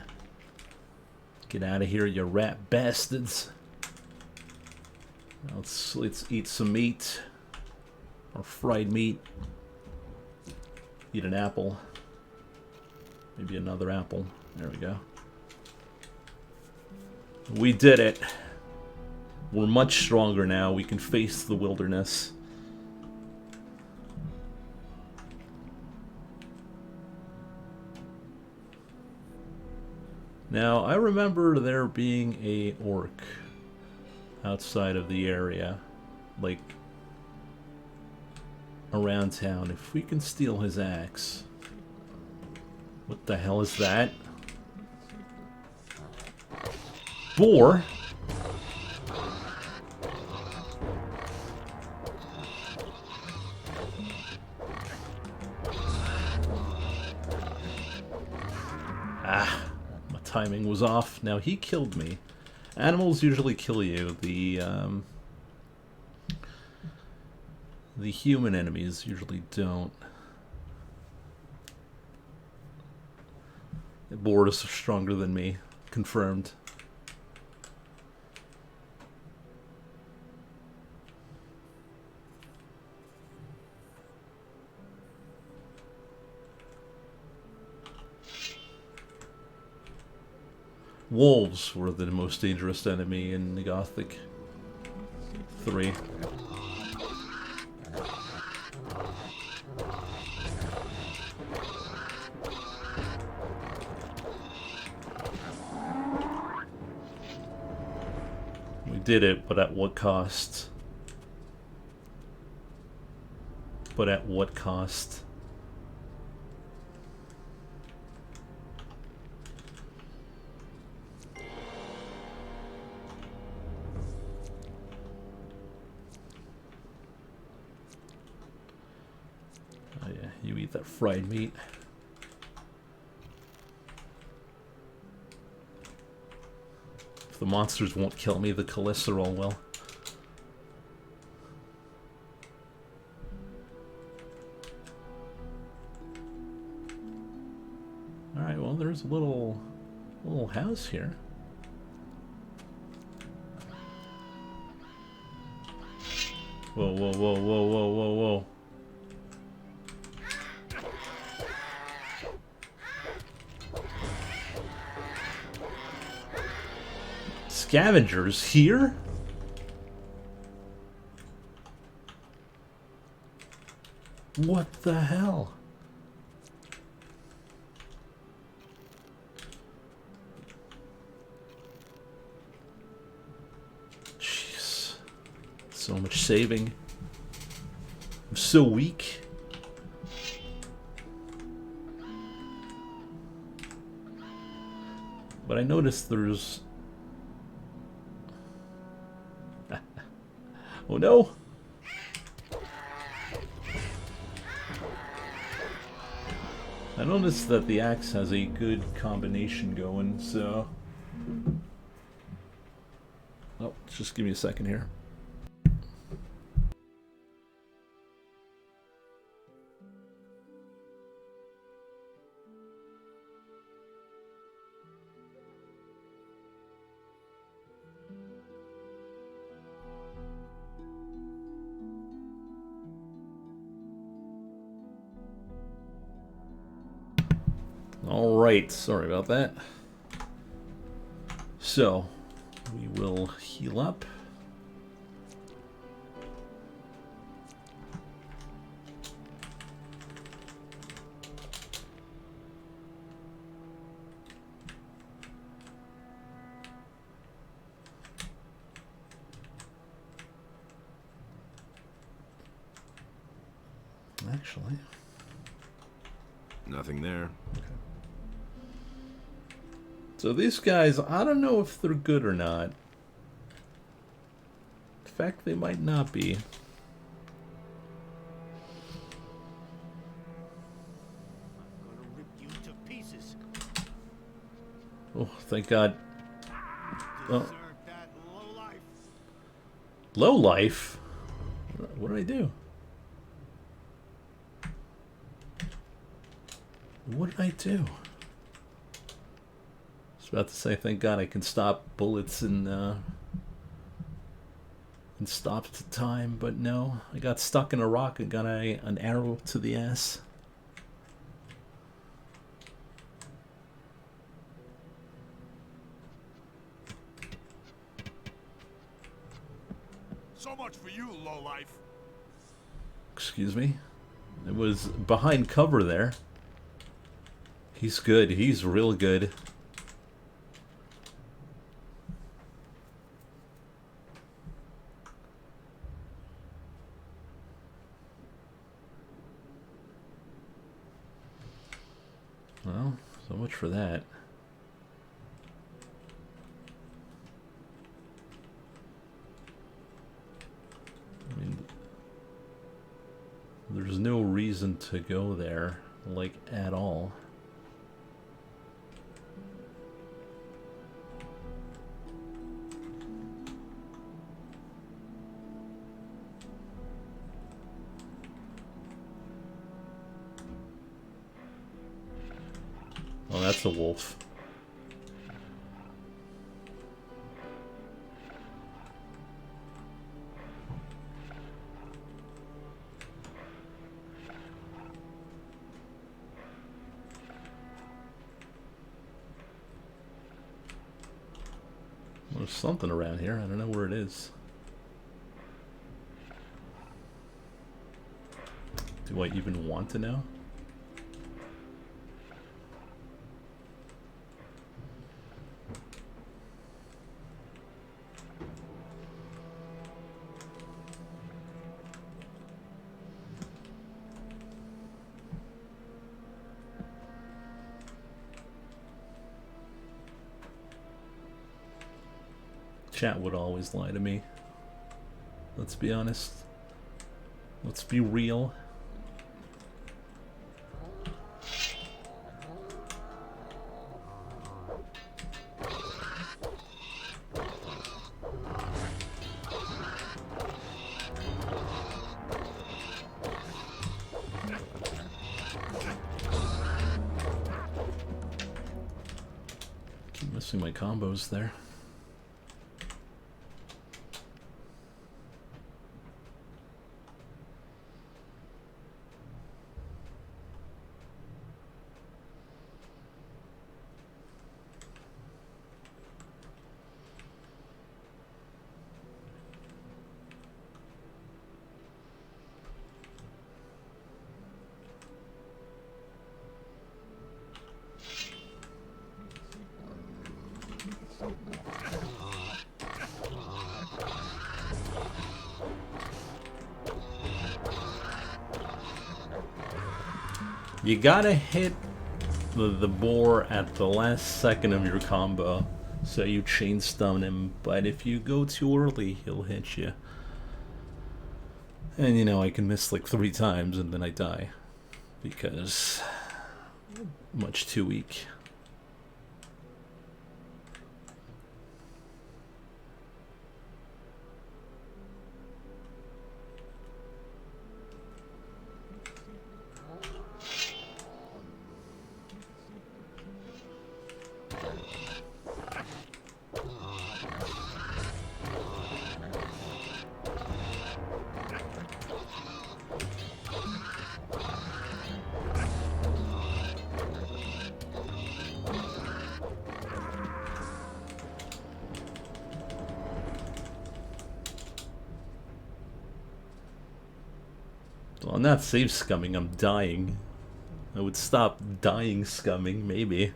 Get out of here, you rat bastards. Let's eat some meat. Or fried meat. Eat an apple. Maybe another apple. There we go. We did it. We're much stronger now. We can face the wilderness. Now, I remember there being a orc outside of the area, like around town. If we can steal his axe. What the hell is that? Boar? Ah, my timing was off. Now he killed me. Animals usually kill you. The human enemies usually don't. The boar is stronger than me. Confirmed. Wolves were the most dangerous enemy in the Gothic 3. We did it, but at what cost? But at what cost? Oh yeah, you eat that fried meat. If the monsters won't kill me, the cholesterol will. Alright, well there's a little house here. Whoa, whoa, whoa, whoa, whoa, whoa, whoa. Scavengers here? What the hell? Jeez. So much saving. I'm so weak. But I noticed there's... Oh no! I noticed that the axe has a good combination going, so... Oh, just give me a second here. Alright, sorry about that. So, we will heal up. Actually, nothing there. Okay. So these guys, I don't know if they're good or not. In fact, they might not be. Oh, thank God. Oh. Low life? What did I do? What did I do? I was about to say, thank God I can stop bullets and stop the time, but no. I got stuck in a rock and got an arrow to the ass. So much for you, lowlife. Excuse me? It was behind cover there. He's good. He's real good. Well, so much for that. I mean, there's no reason to go there, like, at all. Oh, that's a wolf. There's something around here. I don't know where it is. Do I even want to know? Chat would always lie to me. Let's be honest. Let's be real. Keep missing my combos there. You gotta hit the boar at the last second of your combo, so you chain stun him, but if you go too early, he'll hit you. And you know, I can miss like 3 times and then I die, because much too weak. Well, I'm not safe scumming, I'm dying. I would stop dying scumming, maybe.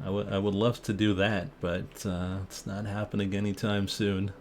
I would love to do that, but it's not happening anytime soon.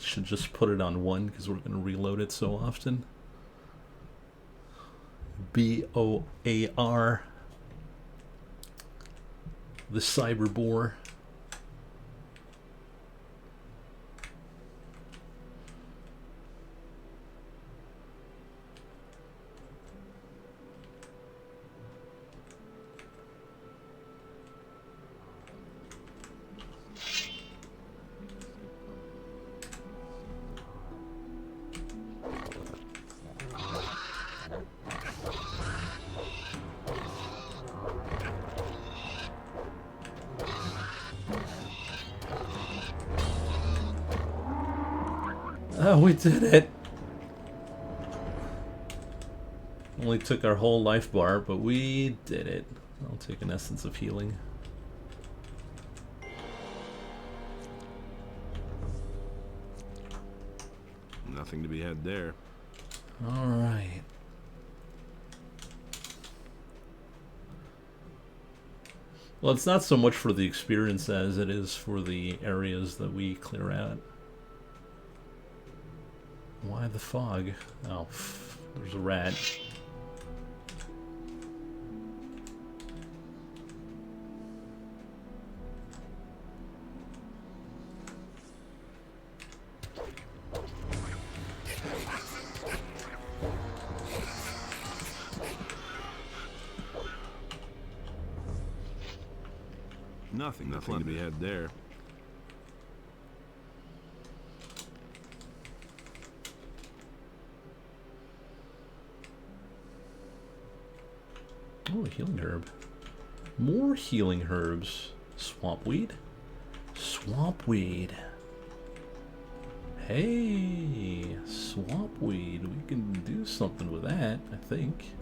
should just put it on 1 because we're going to reload it so often. BOAR. The cyber boar. Oh, we did it! Only took our whole life bar, but we did it. I'll take an essence of healing. Nothing to be had there. Alright. Well, it's not so much for the experience as it is for the areas that we clear out. Why the fog? Oh, there's a rat. Nothing to be had there. Oh, a healing herb. More healing herbs. Swampweed? Swampweed. Hey, swampweed. We can do something with that, I think.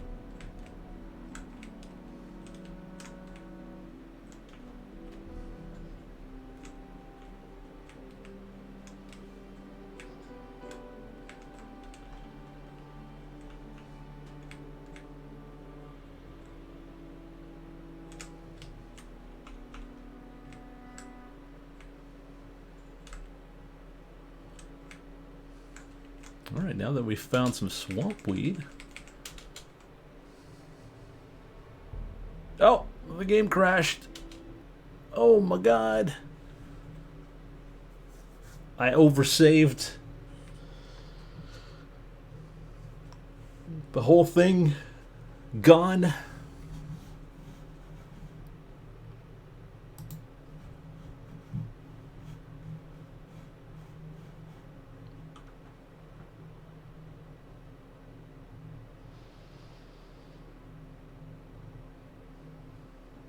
Alright, now that we've found some swampweed. Oh, the game crashed. Oh my god. I oversaved. The whole thing gone.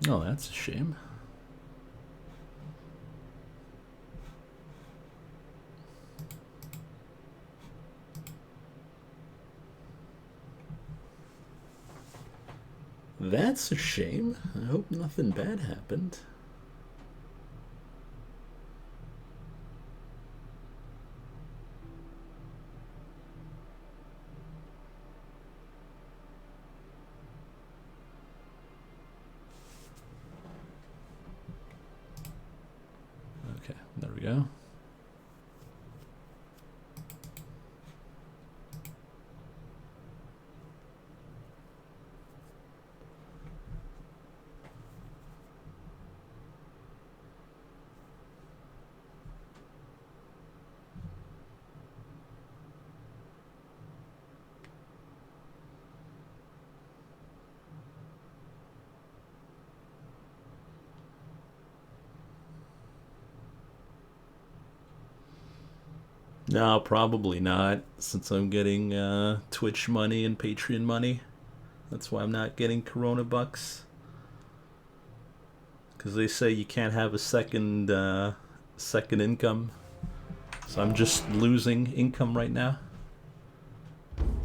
Oh, that's a shame. That's a shame. I hope nothing bad happened. Okay, there we go. No, probably not, since I'm getting Twitch money and Patreon money. That's why I'm not getting Corona bucks. Because they say you can't have a second income. So I'm just losing income right now.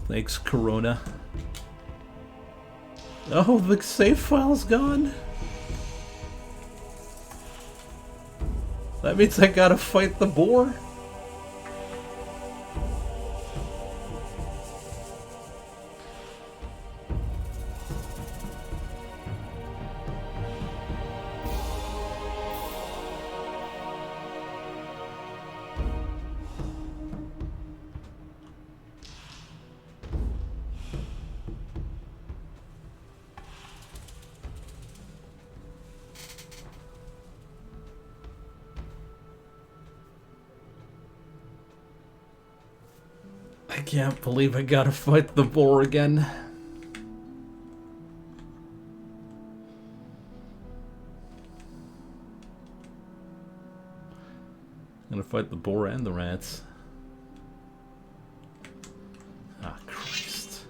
Thanks, Corona. Oh, the save file's gone. That means I gotta fight the boar? I can't believe I gotta fight the boar again. I'm gonna fight the boar and the rats. Ah, Christ.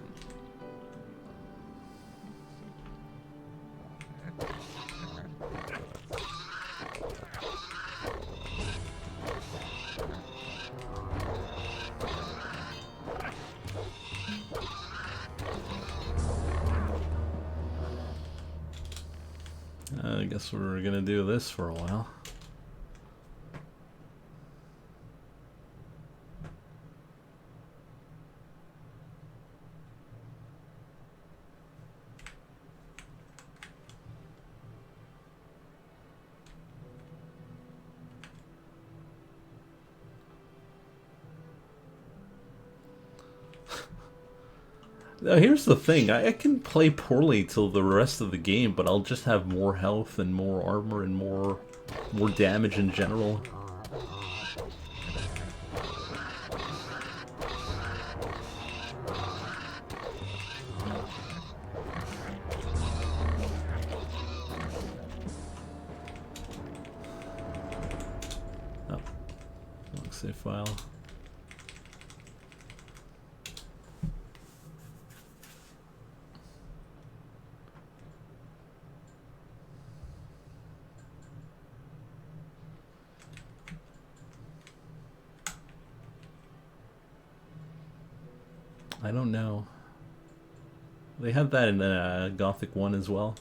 I guess we're gonna do this for a while. Now here's the thing, I can play poorly till the rest of the game, but I'll just have more health and more armor and more damage in general. Oh, wrong save file. I don't know. They have that in Gothic 1 as well.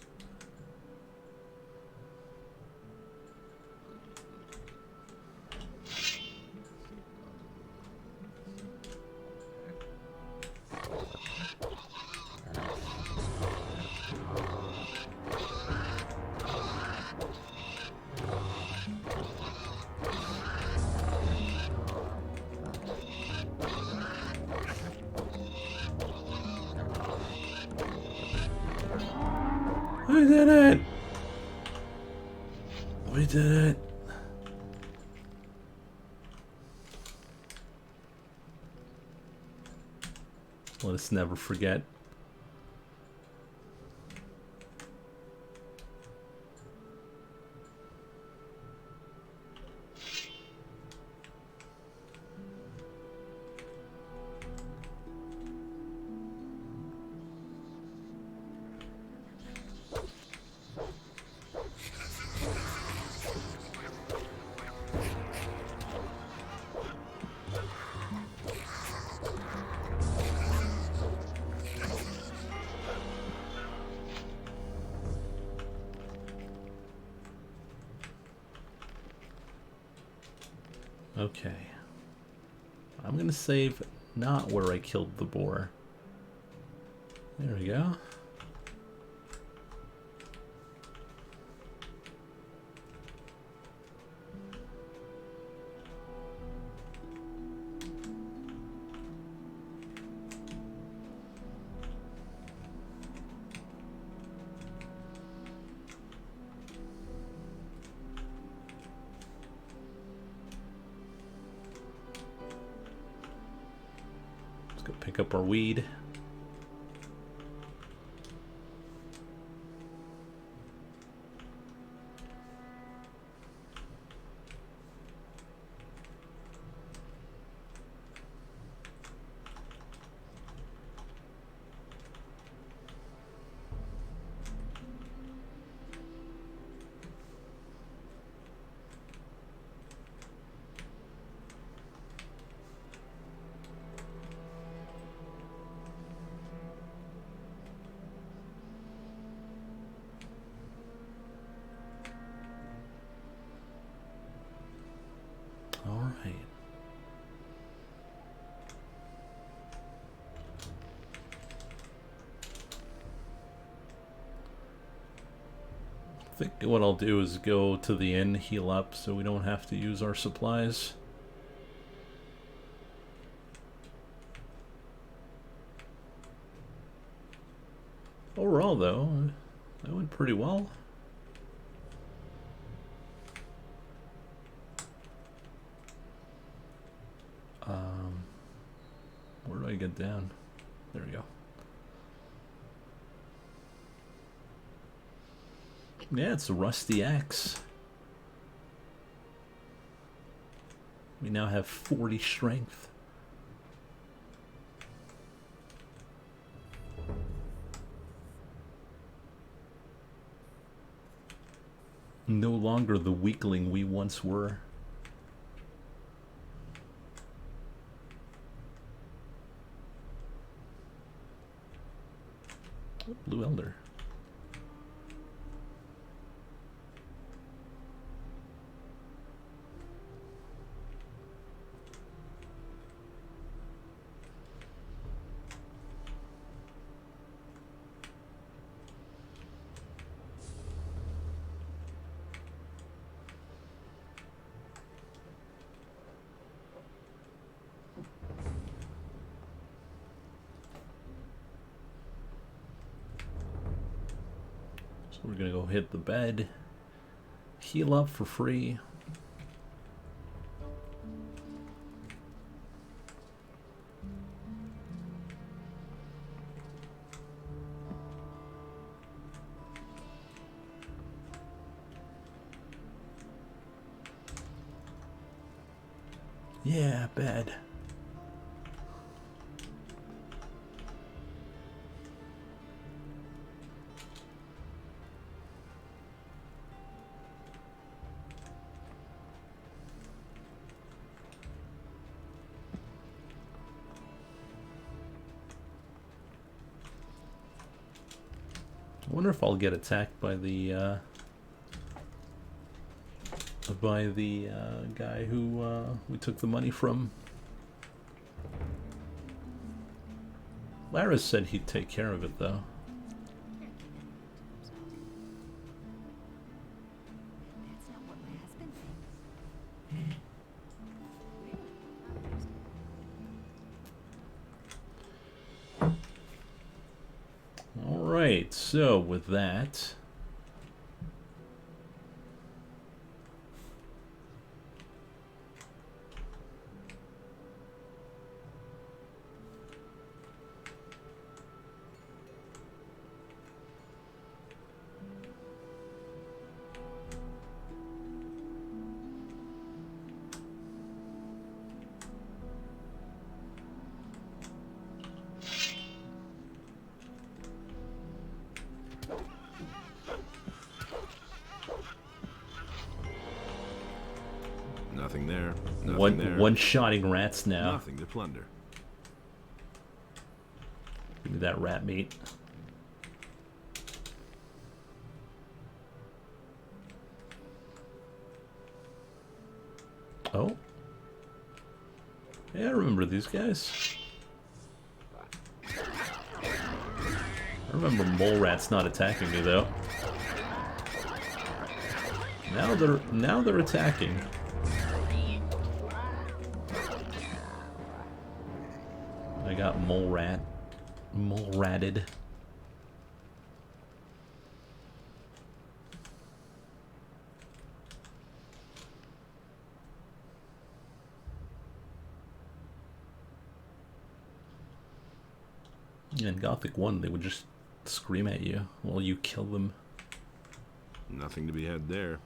We did it! We did it! Let us never forget. Okay. I'm gonna save not where I killed the boar. There we go. Let's go pick up our weed. All right. I think what I'll do is go to the inn, heal up, so we don't have to use our supplies. Overall, though, that went pretty well. Where I get down? There we go. Yeah, it's a rusty axe. We now have 40 strength. No longer the weakling we once were. Oh, Blue Elder. We're gonna go hit the bed, heal up for free. Yeah, bed. I wonder if I'll get attacked by the guy who we took the money from. Lara said he'd take care of it, though. Alright, so with that... Nothing there. One-shotting rats now. Nothing to plunder. Give me that rat meat. Oh. Yeah, I remember these guys. I remember mole rats not attacking me though. Now they're attacking. I got mole ratted. Yeah, in Gothic 1, they would just scream at you while you kill them. Nothing to be had there.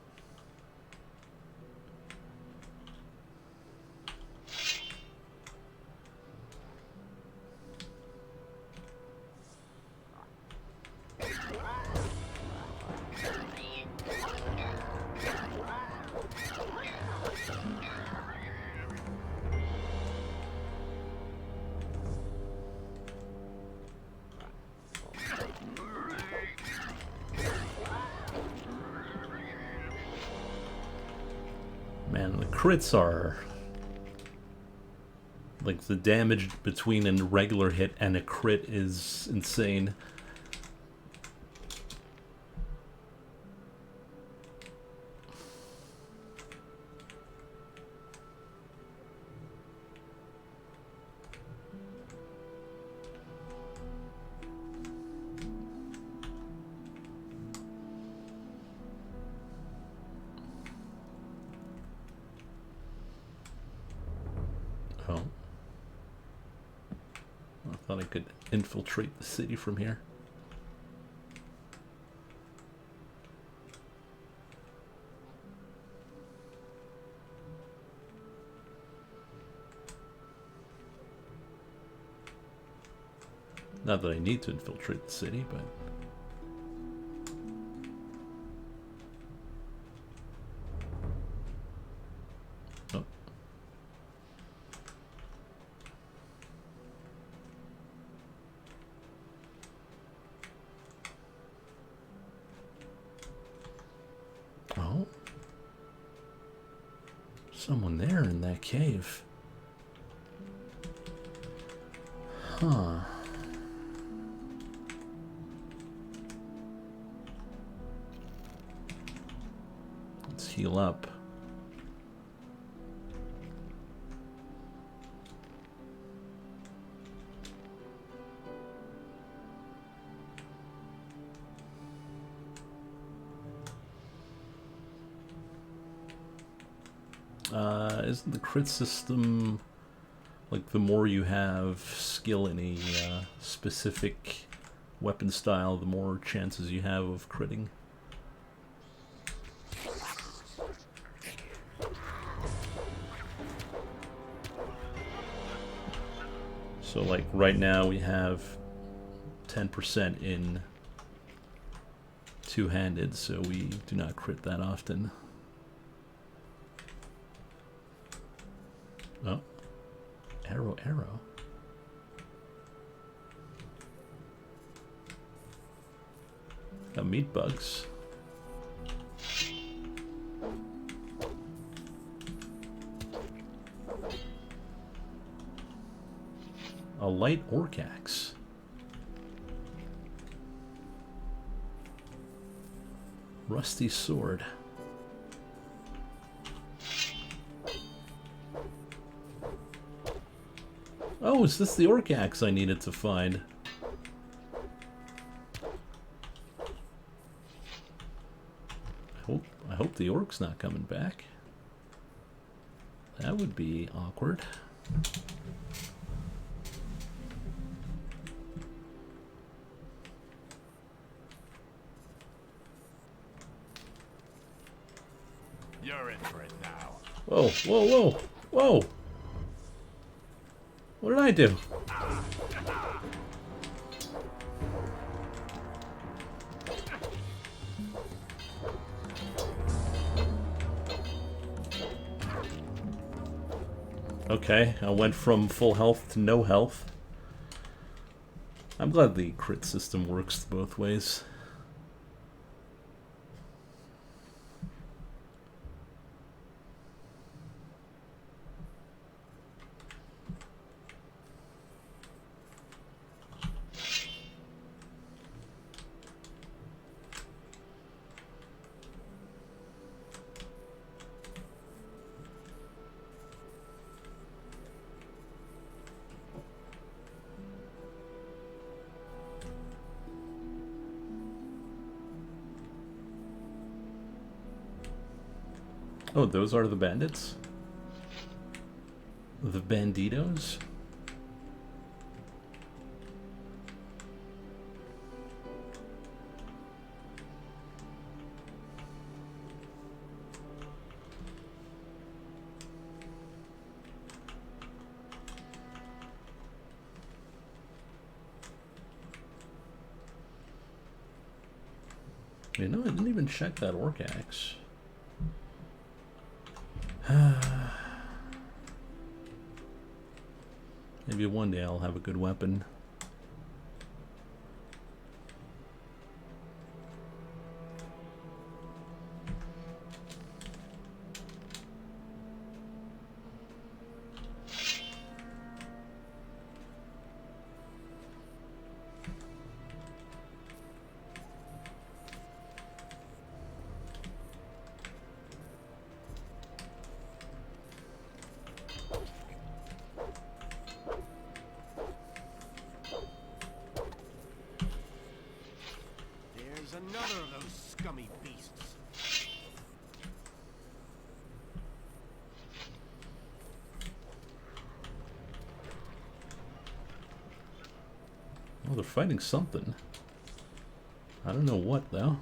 Man, the crits are... like, the damage between a regular hit and a crit is insane. Oh. thought I could infiltrate the city from here. Not that I need to infiltrate the city, but... Oh. Oh. Someone there in that cave. Huh. Let's heal up. Isn't the crit system like the more you have skill in a specific weapon style, the more chances you have of critting? So like right now we have 10% in two-handed, so we do not crit that often. Oh, arrow. Got meat bugs. A light orc axe. Rusty sword. Oh, is this the orc axe I needed to find? I hope the orc's not coming back. That would be awkward. You're in for it now. Whoa, whoa, whoa, whoa! What did I do? Okay, I went from full health to no health. I'm glad the crit system works both ways. Oh, those are the bandits? The banditos? You know, I didn't even check that orc axe. Maybe one day I'll have a good weapon. Another of those scummy beasts. fighting something. I don't know what, though.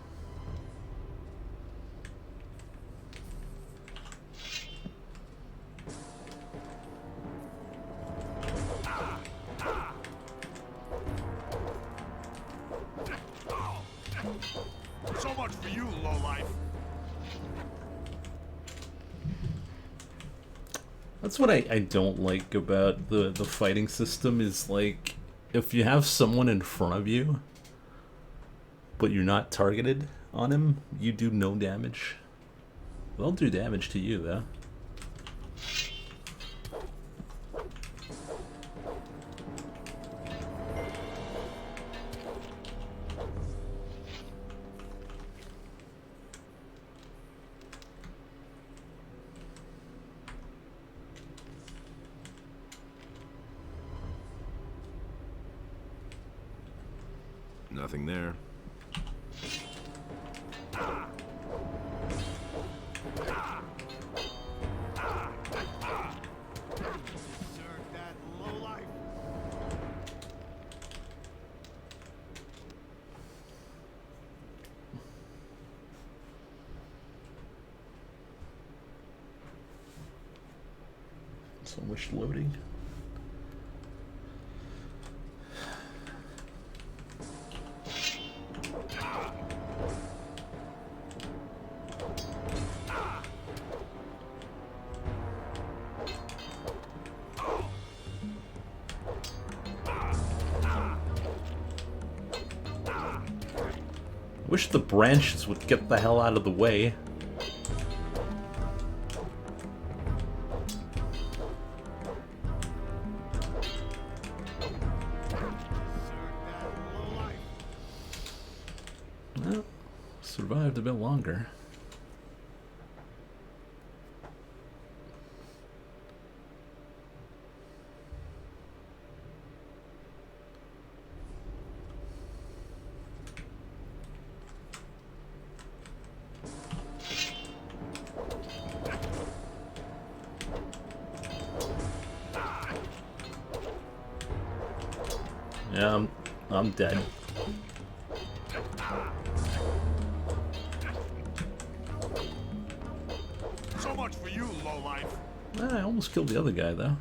So much for you, lowlife. That's what I don't like about the fighting system is, like, if you have someone in front of you, but you're not targeted on him, you do no damage. They'll do damage to you, though. Nothing there. So much loading. Wish the branches would get the hell out of the way. Well, survived a bit longer. Yeah, I'm dead. So much for you, lowlife. I almost killed the other guy, though.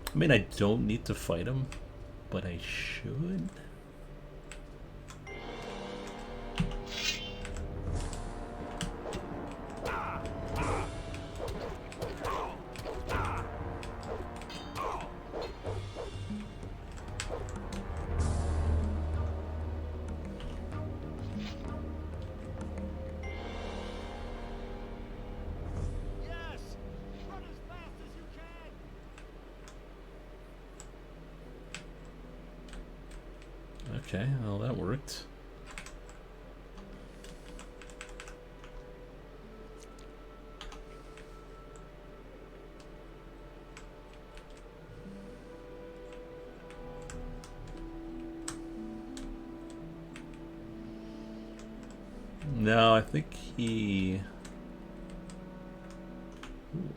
I mean, I don't need to fight him, but I should. Okay, well that worked. No, I think he... Ooh.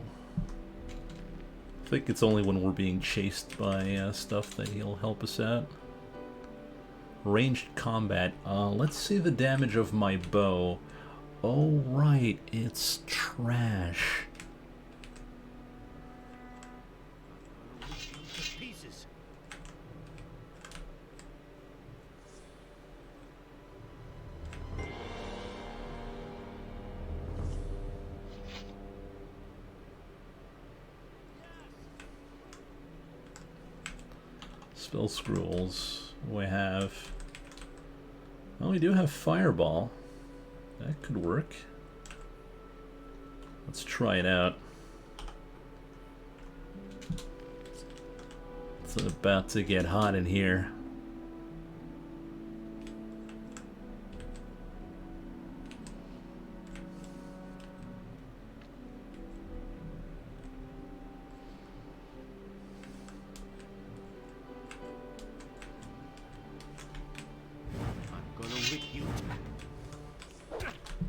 I think it's only when we're being chased by stuff that he'll help us out. Ranged combat. Let's see the damage of my bow. Oh, right. It's trash. Pieces. Spell scrolls. We have... Well, we do have Fireball. That could work. Let's try it out. It's about to get hot in here.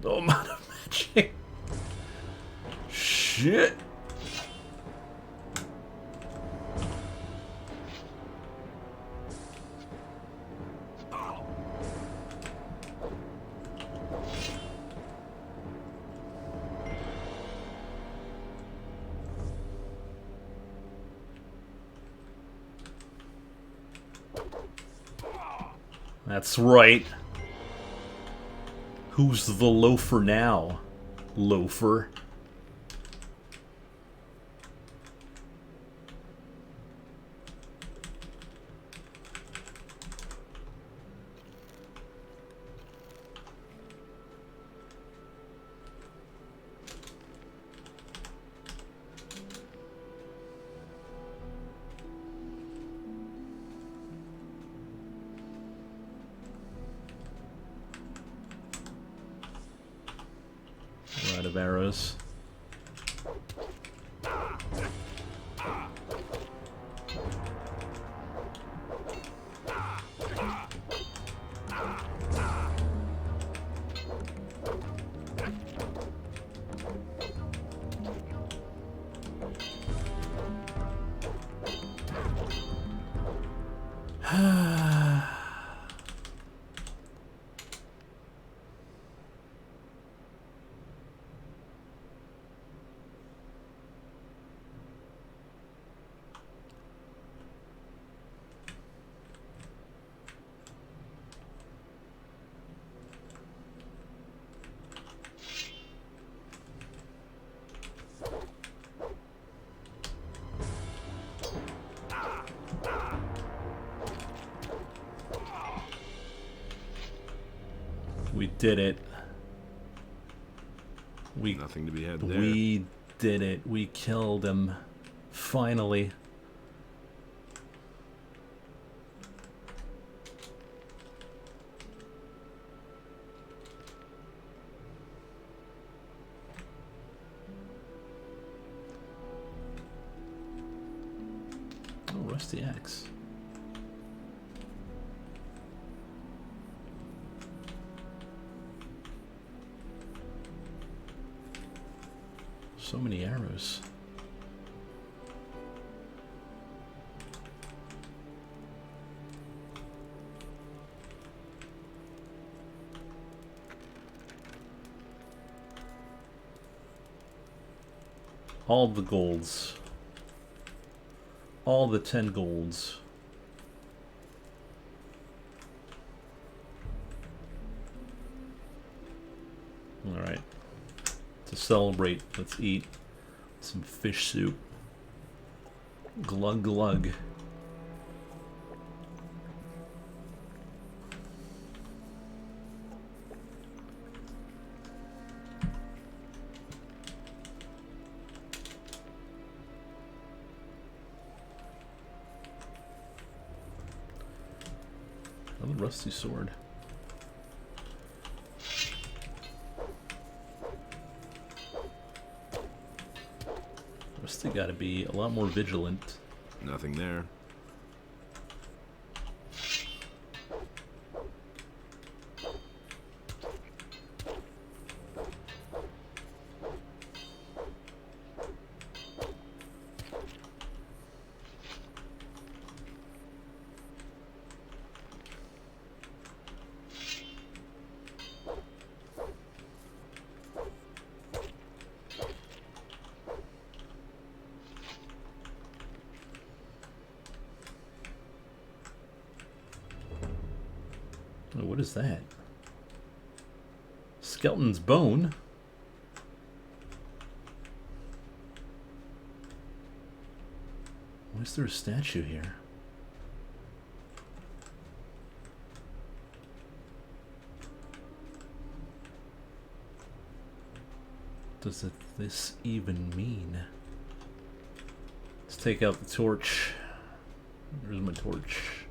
No amount of magic. Shit. That's right. Who's the loafer now? Loafer. Out of arrows. We did it. Nothing to be had there. We did it. We killed him. Finally. Oh, rusty axe. So many arrows. All the golds. All the 10 golds. All right. To celebrate, let's eat some fish soup. Glug glug. Another rusty sword. Still got to be a lot more vigilant. Nothing there. Oh, what is that? Skeleton's bone? Why is there a statue here? does this even mean? Let's take out the torch. There's my torch.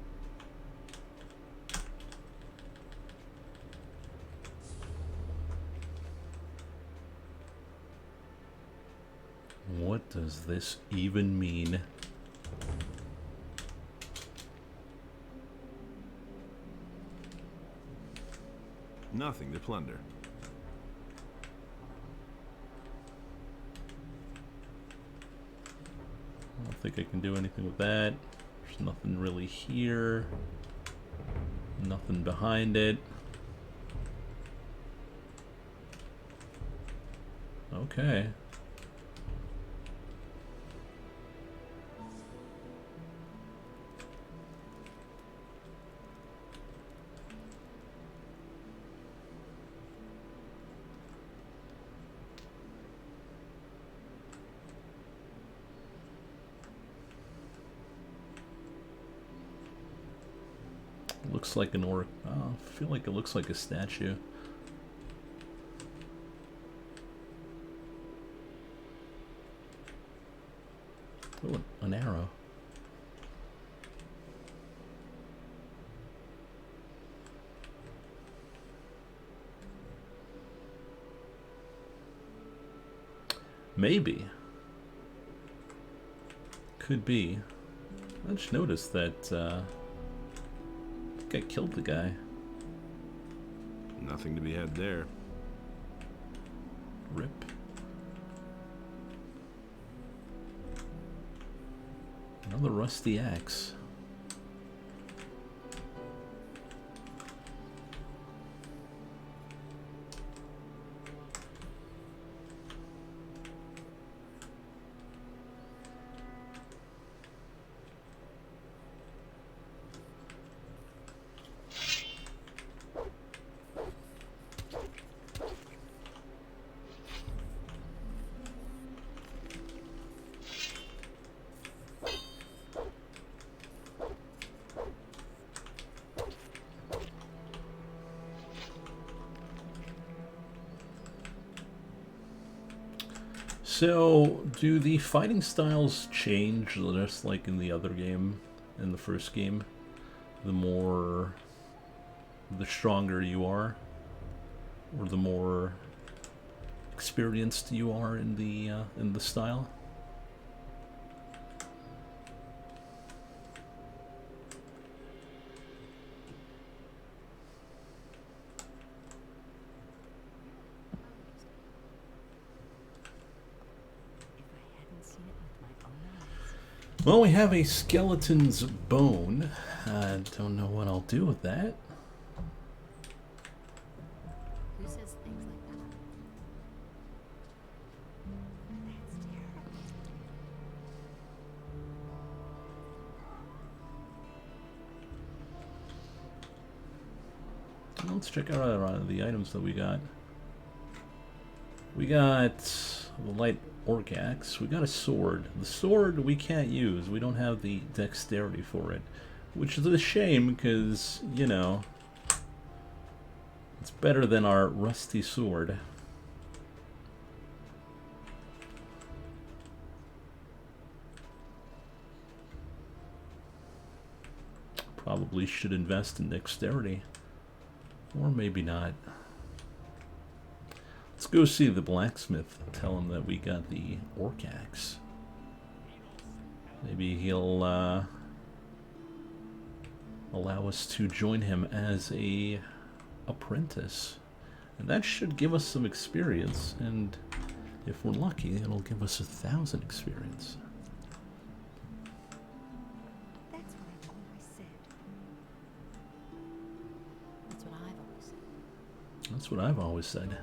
What does this even mean? Nothing to plunder. I don't think I can do anything with that. There's nothing really here. Nothing behind it. Okay. Looks like an orc. Oh, I feel like it looks like a statue. Oh, an arrow. Maybe. Could be. I just noticed that, I killed the guy. Nothing to be had there. Rip. Another rusty axe. So, do the fighting styles change just like in the other game, in the first game? The stronger you are, or the more experienced you are in the style? Well, we have a skeleton's bone. I don't know what I'll do with that. Who says things like that? That's terrible. Let's check out the items that we got. We got the light orc axe. We got a sword. The sword we can't use. We don't have the dexterity for it, which is a shame because, you know, it's better than our rusty sword. Probably should invest in dexterity, or maybe not. Let's go see the blacksmith and tell him that we got the orc axe. Maybe he'll allow us to join him as a apprentice. And that should give us some experience, and if we're lucky, it'll give us 1,000 experience. That's what I've always said. That's what I've always said. That's what I've always said.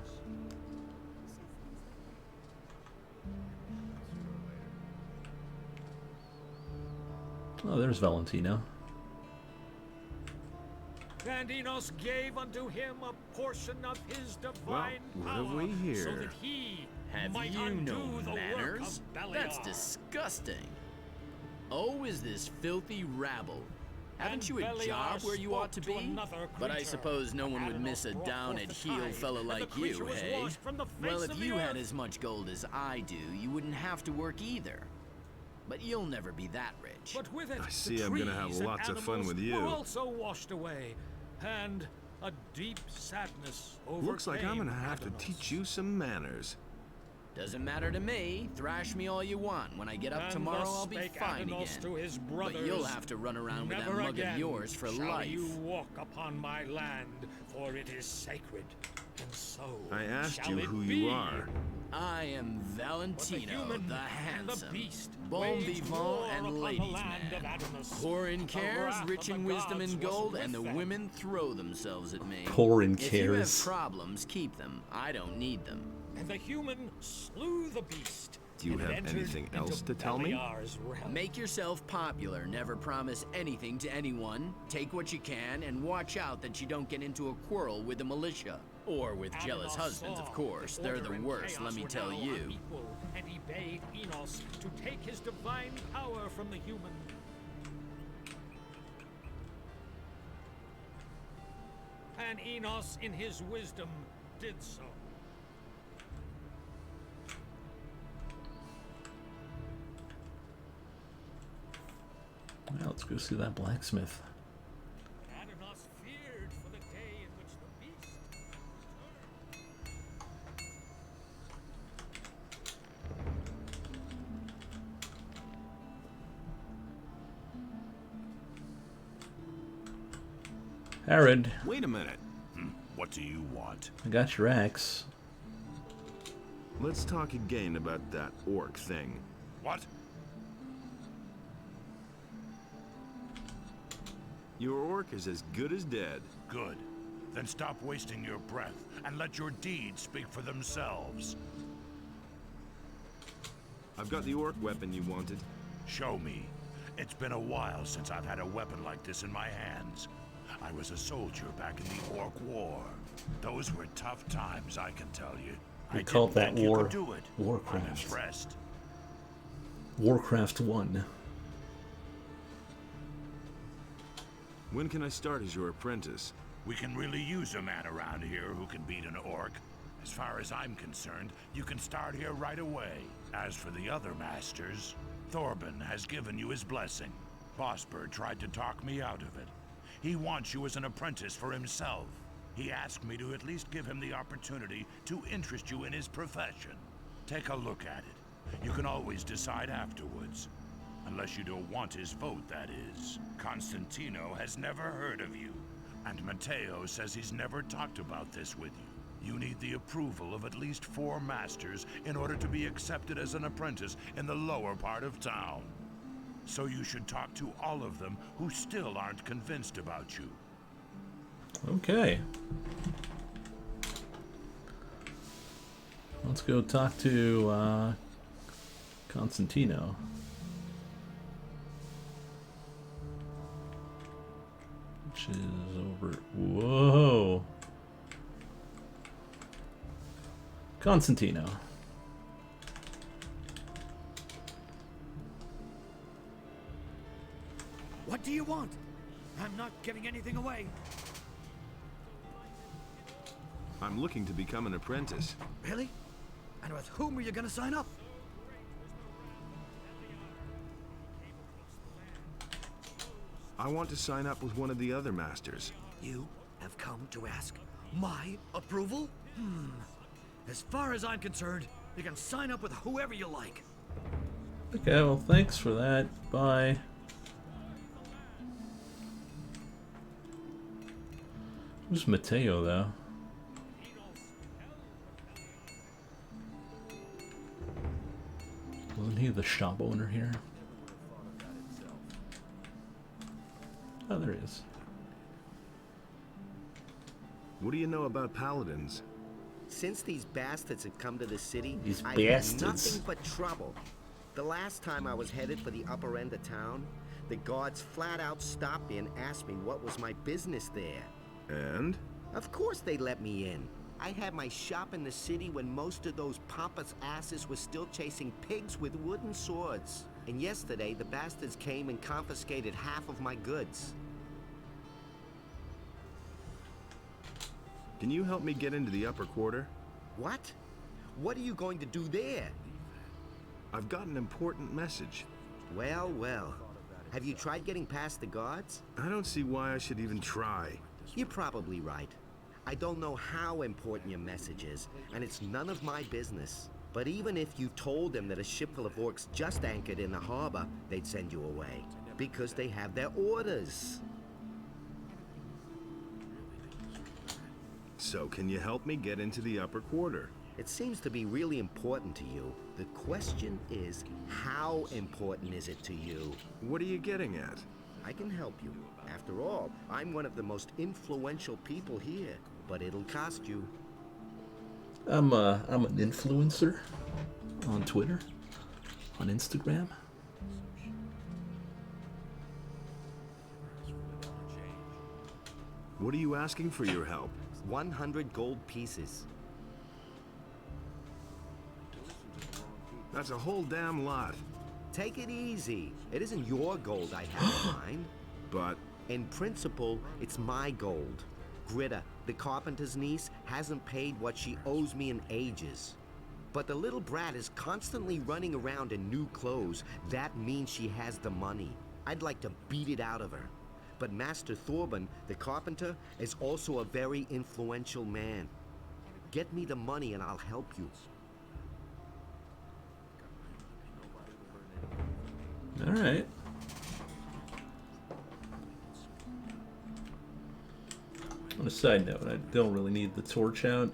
Oh, there's Valentino. And Enos gave unto him a portion of his divine what power, have we here? so that he Have might you undo no the manners? work of Beliar. That's disgusting. Oh, is this filthy rabble? Haven't you a job where you ought to be? But I suppose no one would miss a down-at-heel fellow like you, hey? Well, if you had as much gold as I do, you wouldn't have to work either. But you'll never be that rich. But with it, I see I'm gonna have lots of fun with you. Were also washed away, and a deep sadness overcame. Looks like I'm gonna have to teach you some manners. Doesn't matter to me. Thrash me all you want. When I get up tomorrow, I'll be fine again. To his brothers, but you'll have to run around with that mug of yours for life. You walk upon my land, for it is sacred, and so I asked shall you it who be. you are. I am Valentino, the handsome, beast bon vivant and ladies' man. Poor in cares, rich in wisdom and gold, and the women throw themselves at me. Poor in If you have cares. problems, keep them. I don't need them. And the human slew the beast. Do you have anything else to tell me? Make yourself popular. Never promise anything to anyone. Take what you can, and watch out that you don't get into a quarrel with the militia. Or with jealous husbands, of course. They're the worst, let me tell you. And he bade Enos to take his divine power from the human. And Enos, in his wisdom, did so. Well, let's go see that blacksmith. Adanos feared for the day in which the beast Herod, Wait a minute. What do you want? I got your axe. Let's talk again about that orc thing. What? Your orc is as good as dead. Good. Then stop wasting your breath and let your deeds speak for themselves. I've got the orc weapon you wanted. Show me. It's been a while since I've had a weapon like this in my hands. I was a soldier back in the Orc War. Those were tough times, I can tell you. We I called didn't that think war you could do it. I'm Warcraft. impressed. Warcraft 1. When can I start as your apprentice? We can really use a man around here who can beat an orc. As far as I'm concerned, you can start here right away. As for the other masters, Thorben has given you his blessing. Bosper tried to talk me out of it. He wants you as an apprentice for himself. He asked me to at least give him the opportunity to interest you in his profession. Take a look at it. You can always decide afterwards. Unless you don't want his vote, that is. Constantino has never heard of you, and Matteo says he's never talked about this with you. You need the approval of at least 4 masters in order to be accepted as an apprentice in the lower part of town. So you should talk to all of them who still aren't convinced about you. Okay. Let's go talk to Constantino. Which is over. Whoa. Constantino. What do you want? I'm not giving anything away. I'm looking to become an apprentice. Really? And with whom are you gonna sign up? I want to sign up with one of the other masters. You have come to ask my approval? As far as I'm concerned, you can sign up with whoever you like. Okay, well, thanks for that. Bye. Who's Matteo, though? Wasn't he the shop owner here? Oh, there he is. What do you know about paladins? Since these bastards have come to the city, These I've had bastards. nothing but trouble. The last time I was headed for the upper end of town, the guards flat out stopped me and asked me what was my business there. And? Of course they let me in. I had my shop in the city when most of those pompous asses were still chasing pigs with wooden swords. And yesterday, the bastards came and confiscated half of my goods. Can you help me get into the upper quarter? What? What are you going to do there? I've got an important message. Well, well. Have you tried getting past the guards? I don't see why I should even try. You're probably right. I don't know how important your message is, and it's none of my business. But even if you told them that a ship full of orcs just anchored in the harbor, they'd send you away. Because they have their orders. So can you help me get into the upper quarter? It seems to be really important to you. The question is, how important is it to you? What are you getting at? I can help you. After all, I'm one of the most influential people here, but it'll cost you. I'm an influencer on Twitter, on Instagram. What are you asking for your help? 100 gold pieces. That's a whole damn lot. Take it easy. It isn't your gold I have in mind. But... in principle, it's my gold. Gritta, the carpenter's niece, hasn't paid what she owes me in ages. But the little brat is constantly running around in new clothes. That means she has the money. I'd like to beat it out of her. But Master Thorben, the carpenter, is also a very influential man. Get me the money and I'll help you. All right. On a side note, I don't really need the torch out.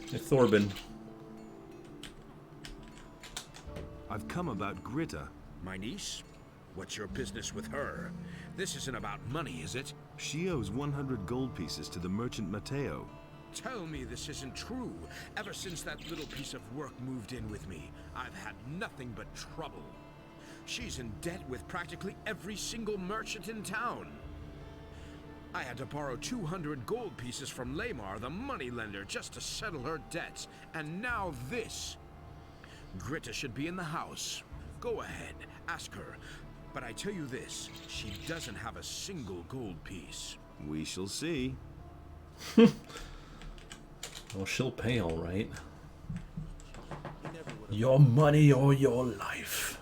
Hey, Thorben. I've come about Gritta. My niece? What's your business with her? This isn't about money, is it? She owes 100 gold pieces to the merchant Matteo. Tell me this isn't true. Ever since that little piece of work moved in with me, I've had nothing but trouble. She's in debt with practically every single merchant in town. I had to borrow 200 gold pieces from Lamar, the moneylender, just to settle her debts. And now this. Gritta should be in the house. Go ahead, ask her. But I tell you this, she doesn't have a single gold piece. We shall see. Well, she'll pay all right. Your money or your life.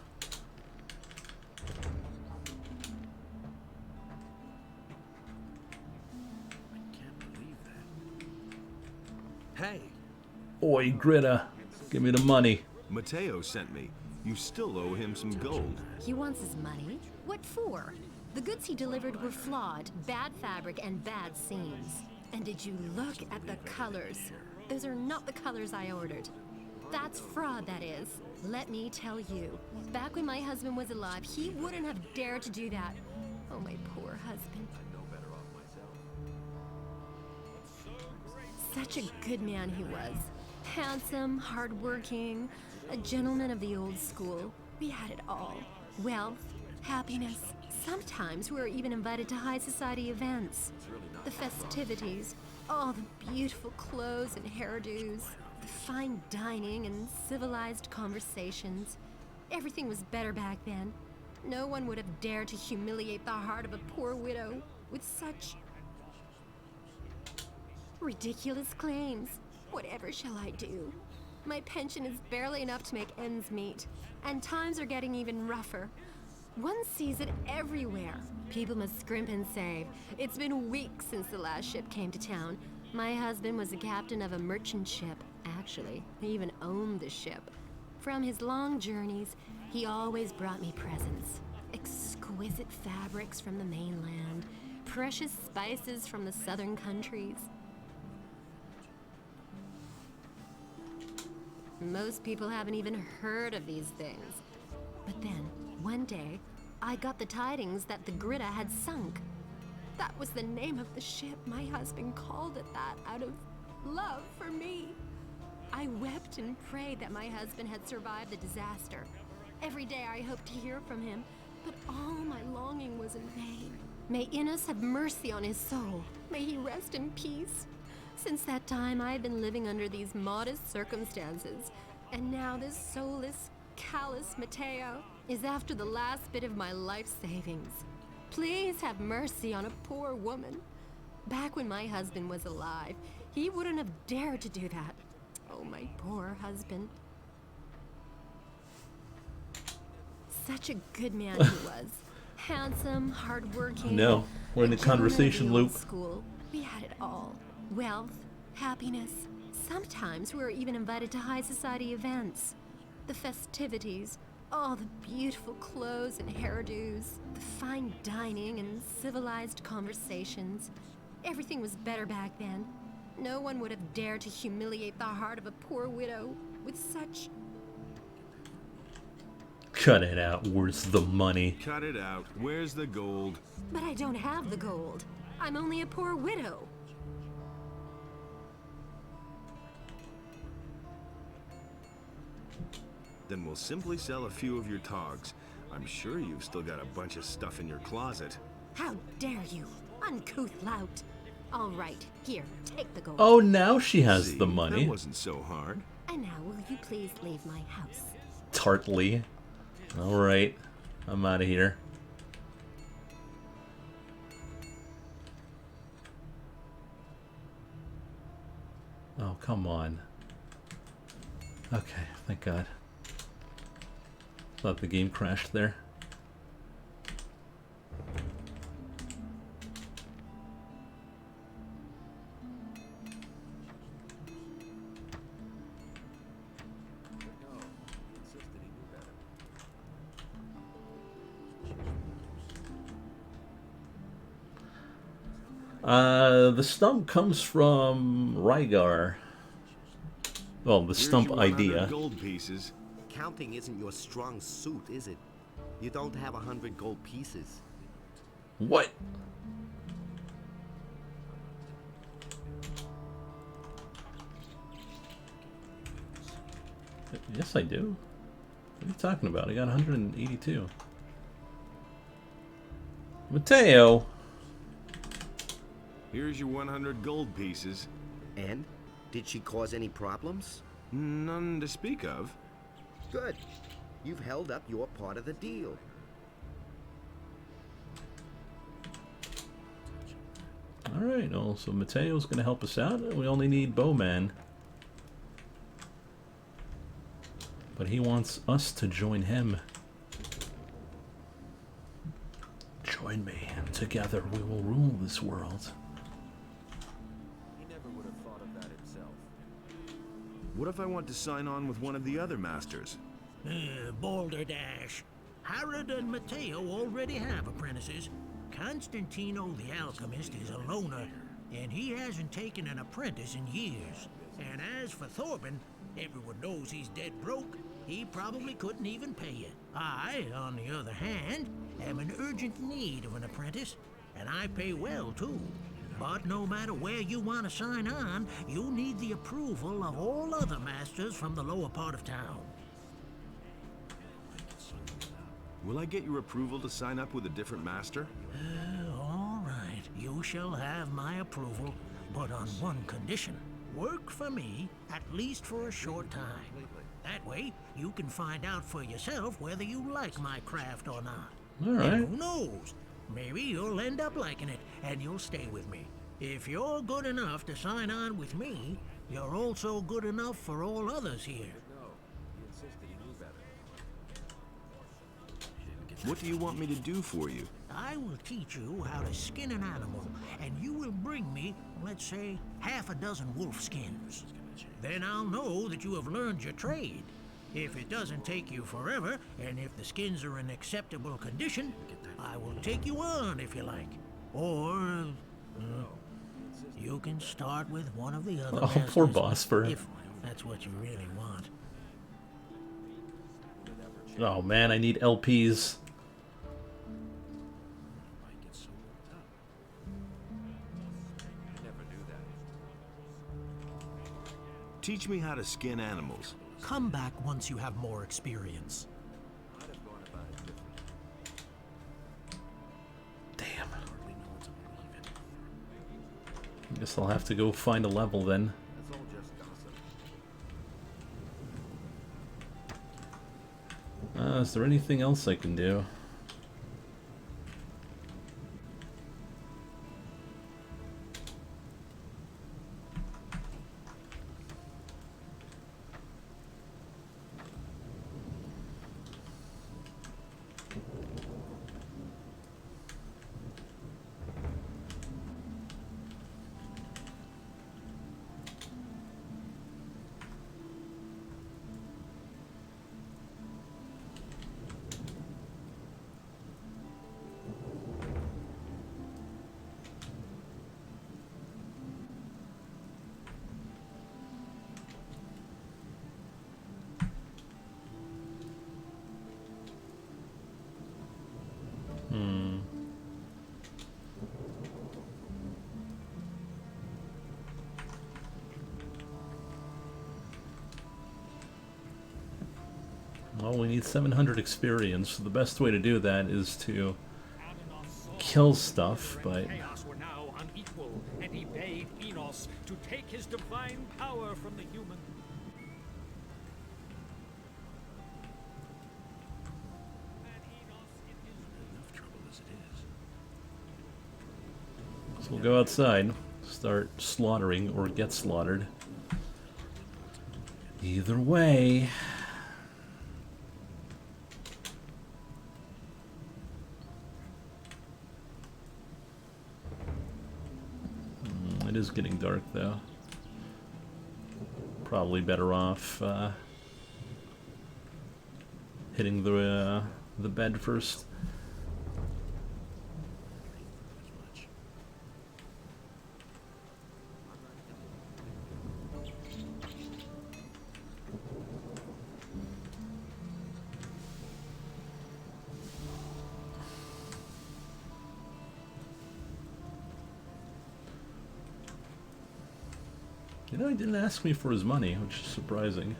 Hey! Oi, Gritta. Give me the money. Matteo sent me. You still owe him some gold. He wants his money? What for? The goods he delivered were flawed, bad fabric, and bad seams. And did you look at the colors? Those are not the colors I ordered. That's fraud, that is. Let me tell you, back when my husband was alive, he wouldn't have dared to do that. Oh, my poor husband. Such a good man he was. Handsome, hardworking, a gentleman of the old school. We had it all. Wealth, happiness. Sometimes we were even invited to high society events. The festivities, all the beautiful clothes and hairdos, the fine dining and civilized conversations. Everything was better back then. No one would have dared to humiliate the heart of a poor widow with such ridiculous claims. Whatever shall I do? My pension is barely enough to make ends meet, and times are getting even rougher. One sees it everywhere. People must scrimp and save. It's been weeks since the last ship came to town. My husband was the captain of a merchant ship. Actually, he even owned the ship. From his long journeys, he always brought me presents. Exquisite fabrics from the mainland, precious spices from the southern countries. Most people haven't even heard of these things. But then, one day, I got the tidings that the Gritta had sunk. That was the name of the ship. My husband called it that out of love for me. I wept and prayed that my husband had survived the disaster. Every day I hoped to hear from him, but all my longing was in vain. May Innes have mercy on his soul. May he rest in peace. Since that time, I have been living under these modest circumstances, and now this soulless, callous Mateo is after the last bit of my life savings. Please have mercy on a poor woman. Back when my husband was alive, he wouldn't have dared to do that. Oh, my poor husband. Such a good man he was. Handsome, hardworking. No, we're in a conversation loop. School. We had it all. Wealth, happiness. Sometimes we were even invited to high society events. The festivities, all the beautiful clothes and hairdos, the fine dining and civilized conversations. Everything was better back then. No one would have dared to humiliate the heart of a poor widow with such... Cut it out. Where's the money? Cut it out. Where's the gold? But I don't have the gold. I'm only a poor widow. Then we'll simply sell a few of your togs. I'm sure you've still got a bunch of stuff in your closet. How dare you, uncouth lout. All right, here, take the gold. Oh, now she has the money. That wasn't so hard. And now will you please leave my house? Tartly. Alright, I'm out of here. Oh, come on. Okay, thank God. Thought the game crashed there. The stump comes from Rygar. Well, the stump idea. Gold pieces. Counting isn't your strong suit, is it? You don't have 100 gold pieces. What? Yes, I do. What are you talking about? I got 182. Mateo! Here's your 100 gold pieces. And? Did she cause any problems? None to speak of. Good. You've held up your part of the deal. Alright, well, so Mateo's going to help us out. We only need Bowman. But he wants us to join him. Join me. Together we will rule this world. He never would have thought of that himself. What if I want to sign on with one of the other masters? Balderdash. Herod and Mateo already have apprentices. Constantino the Alchemist is a loner, and he hasn't taken an apprentice in years. And as for Thorben, everyone knows he's dead broke. He probably couldn't even pay you. I, on the other hand, am in urgent need of an apprentice, and I pay well too. But no matter where you want to sign on, you'll need the approval of all other masters from the lower part of town. Will I get your approval to sign up with a different master? All right. You shall have my approval, but on one condition. Work for me, at least for a short time. That way, you can find out for yourself whether you like my craft or not. All right. And who knows? Maybe you'll end up liking it, and you'll stay with me. If you're good enough to sign on with me, you're also good enough for all others here. What do you want me to do for you? I will teach you how to skin an animal, and you will bring me, let's say, half a dozen wolf skins. Then I'll know that you have learned your trade. If it doesn't take you forever, and if the skins are in acceptable condition, I will take you on if you like. Or, you can start with one of the other masters, poor Bosper. if that's what you really want. Oh man, I need LPs. Teach me how to skin animals. Come back once you have more experience. Guess I'll have to go find a level then. That's all just gossip. Is there anything else I can do? Well, we need 700 experience. So the best way to do that is to kill stuff, but Chaos were now unequal, and he bade Enos to take his divine power from the human. Enough trouble as it is. so we'll go outside, start slaughtering or get slaughtered. Either way. It is getting dark though. Probably better off hitting the bed first. You know, he didn't ask me for his money, which is surprising.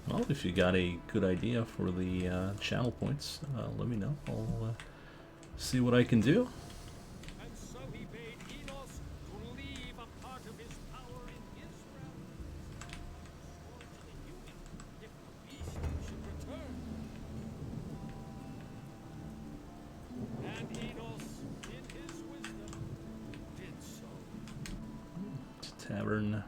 Well, if you got a good idea for the channel points, let me know. I'll see what I can do. And so he bade Enos to leave a part of his power in his realm, or to the human if the beast should return. And Enos, in his wisdom, did so. Tavern.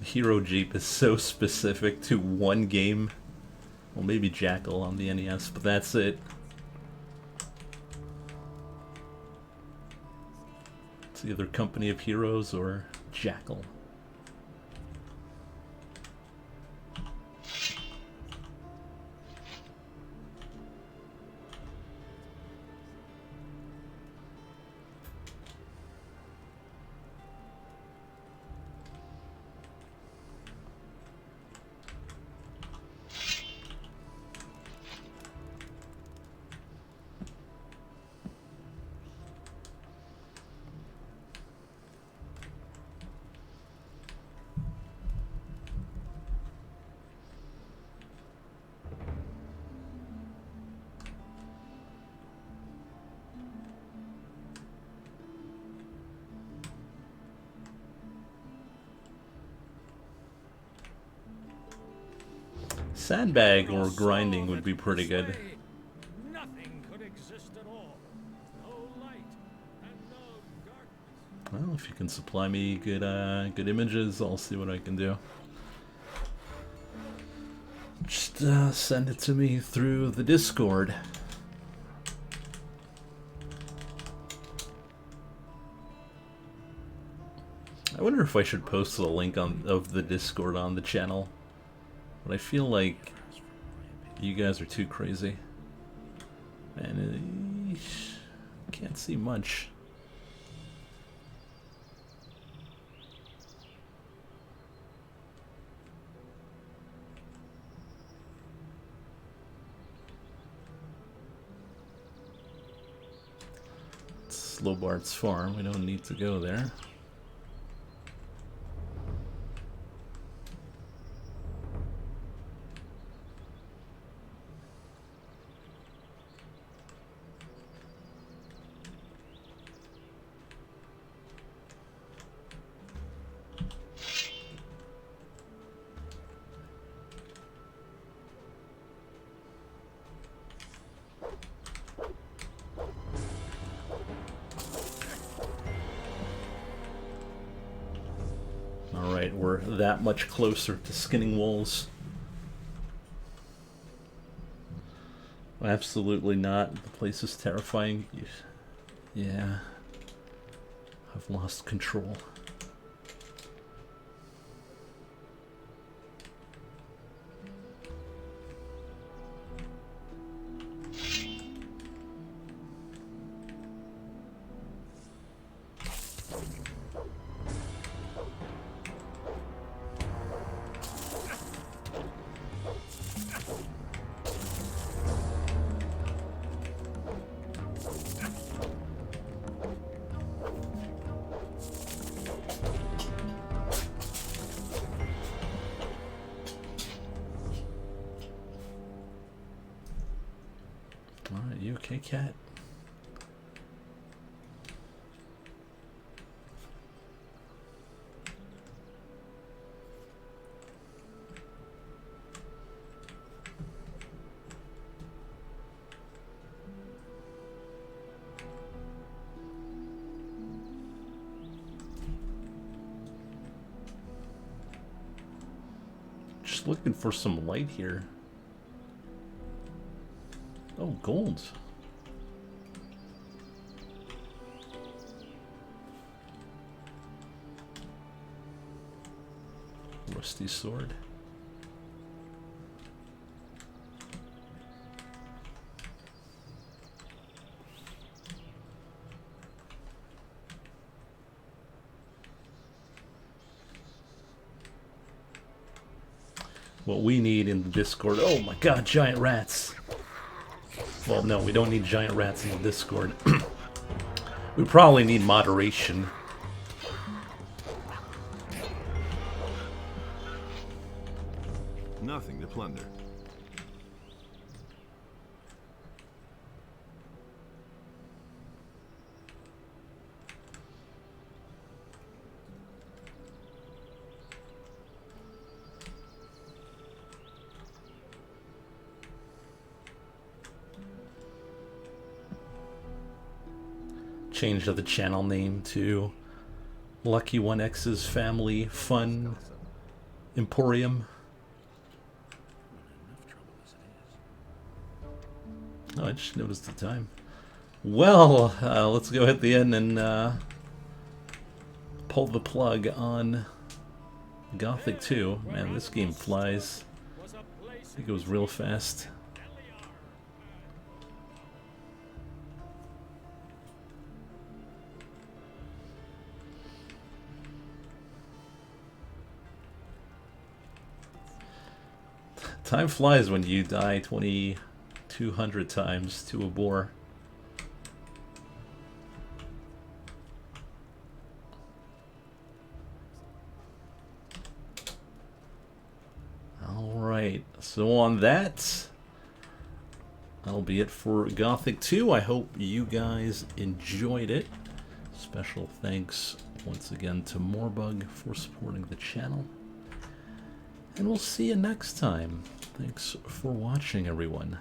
Hero Jeep is so specific to one game. Well, maybe Jackal on the NES, but that's it. It's either Company of Heroes or Jackal. Sandbag or grinding would be pretty good. Nothing could exist at all. No light and no darkness. Well, if you can supply me good good images, I'll see what I can do. Just send it to me through the Discord. I wonder if I should post the link of the Discord on the channel. But I feel like you guys are too crazy. And can't see much. Slobart's farm. We don't need to go there. Alright, we're that much closer to skinning wolves. Absolutely not. The place is terrifying. Yeah. I've lost control. Alright, you okay, cat? Just looking for some light here. Oh, gold. Rusty sword. What we need in the Discord. Oh my god, giant rats. Well, no, we don't need giant rats in the Discord. We probably need moderation. Nothing to plunder. Change the channel name to Lucky 1X's Family Fun Emporium. Oh, I just noticed the time. Well, let's go hit the end and pull the plug on Gothic 2. Man, this game flies. It goes real fast. Time flies when you die 2,200 times to a boar. Alright, so on that, that'll be it for Gothic 2. I hope you guys enjoyed it. Special thanks once again to Moorbug for supporting the channel. And we'll see you next time. Thanks for watching, everyone.